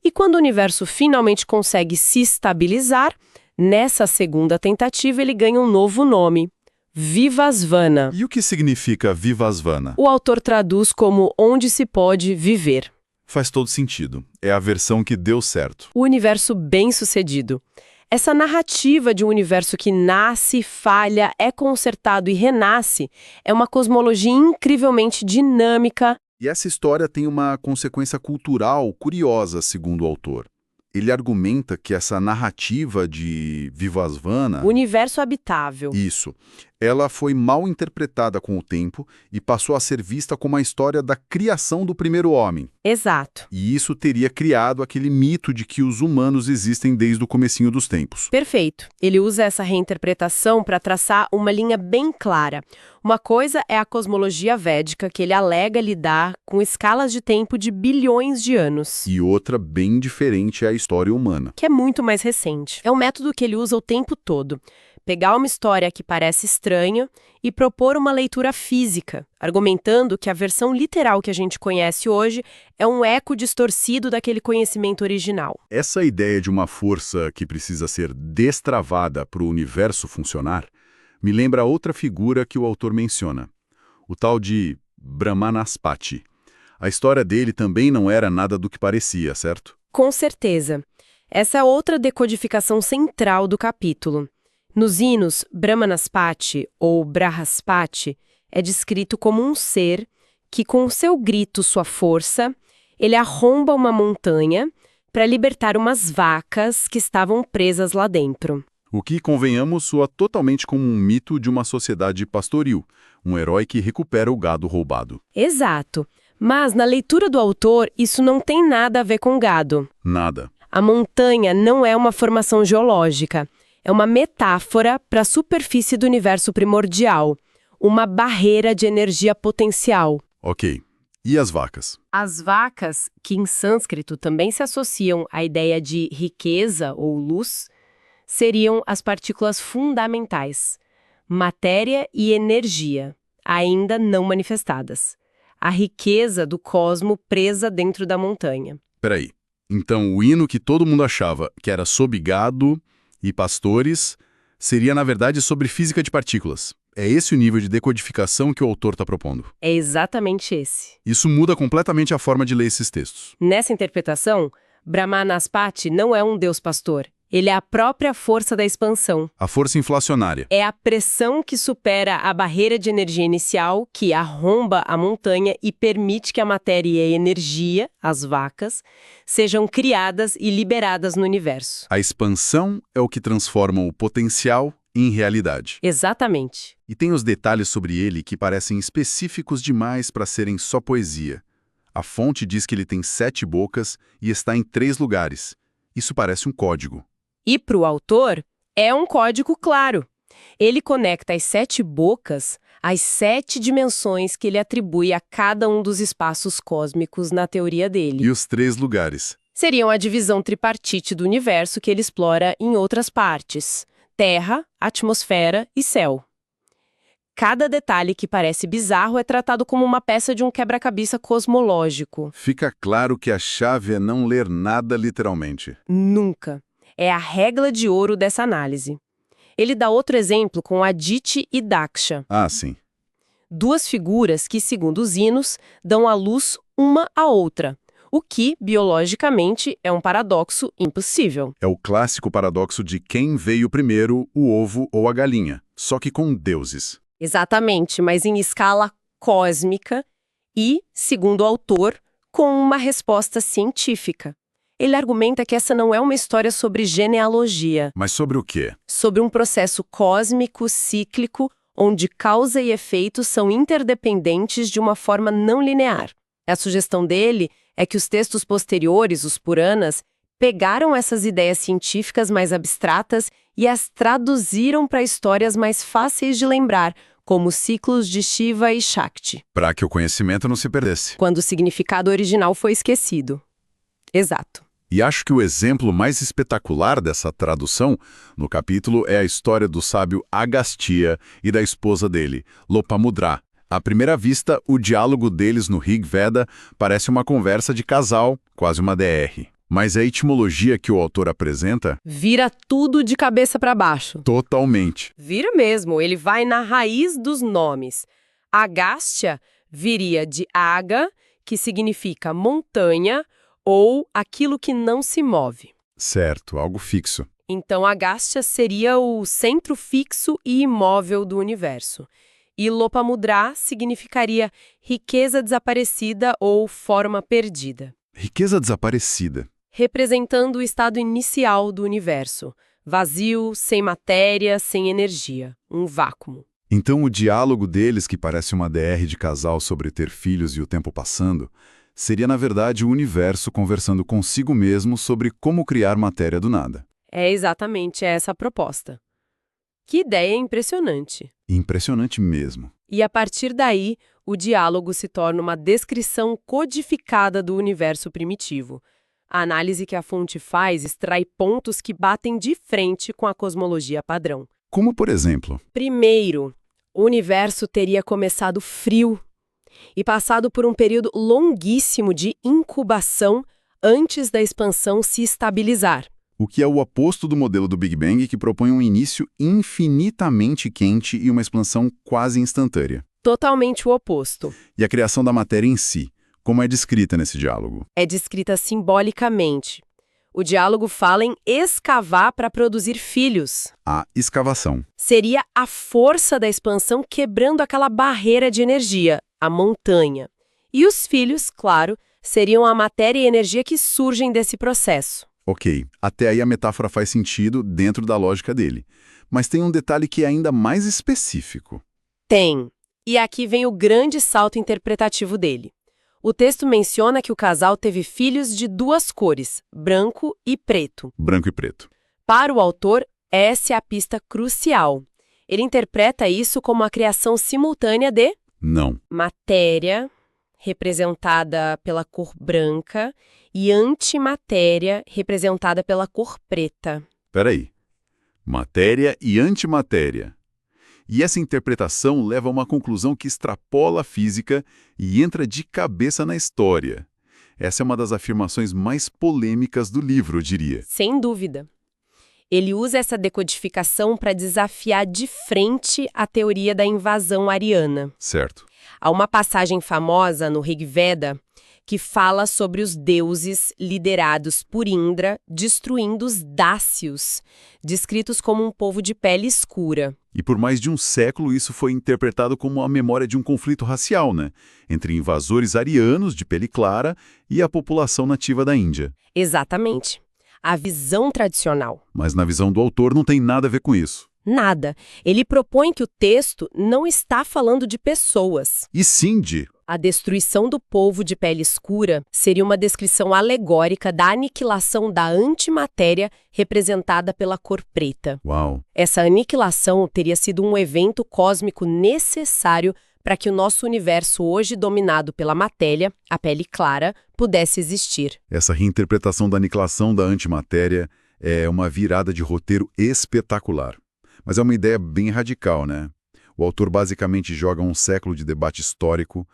E quando o universo finalmente consegue se estabilizar, nessa segunda tentativa ele ganha um novo nome, Vivasvana. E o que significa Vivasvana? O autor traduz como onde se pode viver. Faz todo sentido. É a versão que deu certo. O universo bem-sucedido. Essa narrativa de um universo que nasce, falha, é consertado e renasce é uma cosmologia incrivelmente dinâmica. E essa história tem uma consequência cultural curiosa, segundo o autor. Ele argumenta que essa narrativa de Vivasvana... Universo habitável. Isso. Ela foi mal interpretada com o tempo e passou a ser vista como a história da criação do primeiro homem. Exato. E isso teria criado aquele mito de que os humanos existem desde o comecinho dos tempos. Perfeito. Ele usa essa reinterpretação para traçar uma linha bem clara. Uma coisa é a cosmologia védica, que ele alega lidar com escalas de tempo de bilhões de anos. E outra bem diferente é a história humana. Que é muito mais recente. É um método que ele usa o tempo todo. Pegar uma história que parece estranha e propor uma leitura física, argumentando que a versão literal que a gente conhece hoje é um eco distorcido daquele conhecimento original. Essa ideia de uma força que precisa ser destravada para o universo funcionar me lembra outra figura que o autor menciona, o tal de Brahmanaspati. A história dele também não era nada do que parecia, certo? Com certeza. Essa é outra decodificação central do capítulo. Nos hinos, Brahmanaspati, ou Brahaspati, é descrito como um ser que, com seu grito, sua força, ele arromba uma montanha para libertar umas vacas que estavam presas lá dentro. O que, convenhamos, soa totalmente como um mito de uma sociedade pastoril, um herói que recupera o gado roubado. Exato. Mas, na leitura do autor, isso não tem nada a ver com gado. Nada. A montanha não é uma formação geológica. É uma metáfora para a superfície do universo primordial, uma barreira de energia potencial. Ok. E as vacas? As vacas, que em sânscrito também se associam à ideia de riqueza ou luz, seriam as partículas fundamentais, matéria e energia, ainda não manifestadas. A riqueza do cosmo presa dentro da montanha. Peraí. Então o hino que todo mundo achava que era sobre gado e pastores, seria, na verdade, sobre física de partículas. É esse o nível de decodificação que o autor está propondo. É exatamente esse. Isso muda completamente a forma de ler esses textos. Nessa interpretação, Brahmanaspati não é um deus pastor. Ele é a própria força da expansão. A força inflacionária. É a pressão que supera a barreira de energia inicial, que arromba a montanha e permite que a matéria e a energia, as vacas, sejam criadas e liberadas no universo. A expansão é o que transforma o potencial em realidade. Exatamente. E tem os detalhes sobre ele que parecem específicos demais para serem só poesia. A fonte diz que ele tem 7 bocas e está em 3 lugares. Isso parece um código. E para o autor, é um código claro. Ele conecta as 7 bocas às 7 dimensões que ele atribui a cada um dos espaços cósmicos na teoria dele. E os 3 lugares? Seriam a divisão tripartite do universo que ele explora em outras partes: terra, atmosfera e céu. Cada detalhe que parece bizarro é tratado como uma peça de um quebra-cabeça cosmológico. Fica claro que a chave é não ler nada literalmente. Nunca. É a regra de ouro dessa análise. Ele dá outro exemplo com Aditi e Daksha. Ah, sim. 2 figuras que, segundo os hinos, dão à luz uma à outra, o que, biologicamente, é um paradoxo impossível. É o clássico paradoxo de quem veio primeiro, o ovo ou a galinha, só que com deuses. Exatamente, mas em escala cósmica e, segundo o autor, com uma resposta científica. Ele argumenta que essa não é uma história sobre genealogia, Mas sobre o quê? sobre um processo cósmico cíclico onde causa e efeito são interdependentes de uma forma não linear. A sugestão dele é que os textos posteriores, os Puranas, pegaram essas ideias científicas mais abstratas e as traduziram para histórias mais fáceis de lembrar, como os ciclos de Shiva e Shakti, Para que o conhecimento não se perdesse. quando o significado original foi esquecido. Exato. E acho que o exemplo mais espetacular dessa tradução no capítulo é a história do sábio Agastya e da esposa dele, Lopamudra. À primeira vista, o diálogo deles no Rig Veda parece uma conversa de casal, quase uma DR. Mas a etimologia que o autor apresenta, Vira tudo de cabeça para baixo. totalmente. Vira mesmo, ele vai na raiz dos nomes. Agastya viria de Aga, que significa montanha, ou aquilo que não se move. Certo, algo fixo. Então, Agastya seria o centro fixo e imóvel do universo. E Lopamudra significaria riqueza desaparecida ou forma perdida, Riqueza desaparecida. representando o estado inicial do universo, vazio, sem matéria, sem energia, um vácuo. Então o diálogo deles, que parece uma DR de casal sobre ter filhos e o tempo passando, seria na verdade o universo conversando consigo mesmo sobre como criar matéria do nada. É exatamente essa a proposta. Que ideia impressionante! Impressionante mesmo. E a partir daí, o diálogo se torna uma descrição codificada do universo primitivo. A análise que a fonte faz extrai pontos que batem de frente com a cosmologia padrão. Como por exemplo, Primeiro, o universo teria começado frio e passado por um período longuíssimo de incubação antes da expansão se estabilizar. o que é o oposto do modelo do Big Bang que propõe um início infinitamente quente e uma expansão quase instantânea. Totalmente o oposto. E a criação da matéria em si, como é descrita nesse diálogo. É descrita simbolicamente. O diálogo fala em escavar para produzir filhos. A escavação. Seria a força da expansão quebrando aquela barreira de energia, a montanha. E os filhos, claro, seriam a matéria e energia que surgem desse processo. Ok, até aí a metáfora faz sentido dentro da lógica dele. Mas tem um detalhe que é ainda mais específico. Tem. E aqui vem o grande salto interpretativo dele. O texto menciona que o casal teve filhos de duas cores, branco e preto. Branco e preto. Para o autor, essa é a pista crucial. Ele interpreta isso como a criação simultânea de Não. matéria, representada pela cor branca, e antimatéria, representada pela cor preta. Peraí. Matéria e antimatéria. E essa interpretação leva a uma conclusão que extrapola a física e entra de cabeça na história. Essa é uma das afirmações mais polêmicas do livro, eu diria. Sem dúvida. Ele usa essa decodificação para desafiar de frente a teoria da invasão ariana. Certo. Há uma passagem famosa no Rig Veda que fala sobre os deuses liderados por Indra destruindo os dácios, descritos como um povo de pele escura. E por mais de um século isso foi interpretado como a memória de um conflito racial, né? Entre invasores arianos de pele clara e a população nativa da Índia. Exatamente. A visão tradicional. Mas na visão do autor não tem nada a ver com isso. Nada. Ele propõe que o texto não está falando de pessoas. E sim de... A destruição do povo de pele escura seria uma descrição alegórica da aniquilação da antimatéria representada pela cor preta. Uau! Essa aniquilação teria sido um evento cósmico necessário para que o nosso universo, hoje dominado pela matéria, a pele clara, pudesse existir. Essa reinterpretação da aniquilação da antimatéria é uma virada de roteiro espetacular. Mas é uma ideia bem radical, né? O autor basicamente joga um século de debate histórico,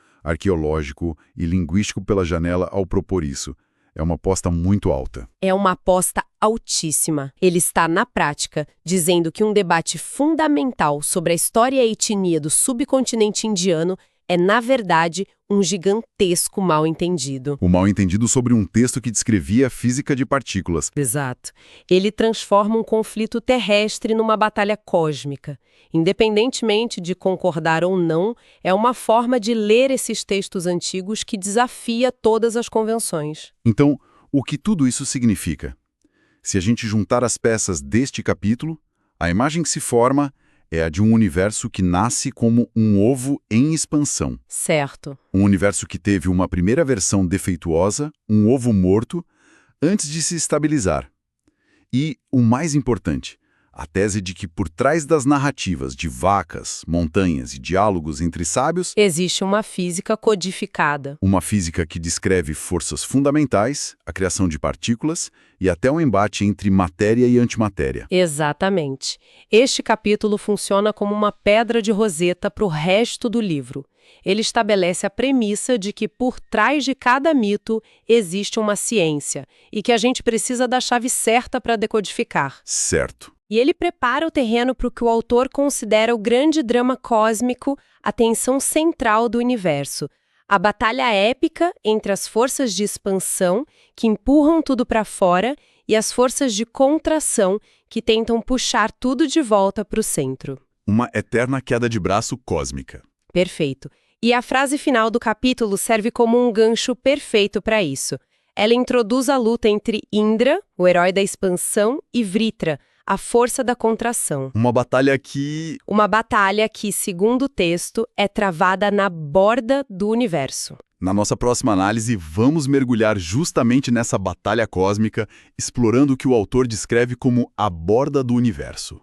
arqueológico e linguístico pela janela ao propor isso. É uma aposta muito alta. É uma aposta altíssima. Ele está, na prática, dizendo que um debate fundamental sobre a história e a etnia do subcontinente indiano é, na verdade, um gigantesco mal-entendido. O mal-entendido sobre um texto que descrevia a física de partículas. Exato. Ele transforma um conflito terrestre numa batalha cósmica. Independentemente de concordar ou não, é uma forma de ler esses textos antigos que desafia todas as convenções. Então, o que tudo isso significa? Se a gente juntar as peças deste capítulo, a imagem que se forma é a de um universo que nasce como um ovo em expansão. Certo. Um universo que teve uma primeira versão defeituosa, um ovo morto, antes de se estabilizar. E, o mais importante, a tese de que por trás das narrativas de vacas, montanhas e diálogos entre sábios, existe uma física codificada. uma física que descreve forças fundamentais, a criação de partículas e até um embate entre matéria e antimatéria. Exatamente. Este capítulo funciona como uma pedra de roseta para o resto do livro. Ele estabelece a premissa de que por trás de cada mito existe uma ciência e que a gente precisa da chave certa para decodificar. Certo. E ele prepara o terreno para o que o autor considera o grande drama cósmico, a tensão central do universo. A batalha épica entre as forças de expansão, que empurram tudo para fora, e as forças de contração, que tentam puxar tudo de volta para o centro. Uma eterna queda de braço cósmica. Perfeito. E a frase final do capítulo serve como um gancho perfeito para isso. Ela introduz a luta entre Indra, o herói da expansão, e Vritra, a força da contração. Uma batalha que... Uma batalha que, segundo o texto, é travada na borda do universo. Na nossa próxima análise, vamos mergulhar justamente nessa batalha cósmica, explorando o que o autor descreve como a borda do universo.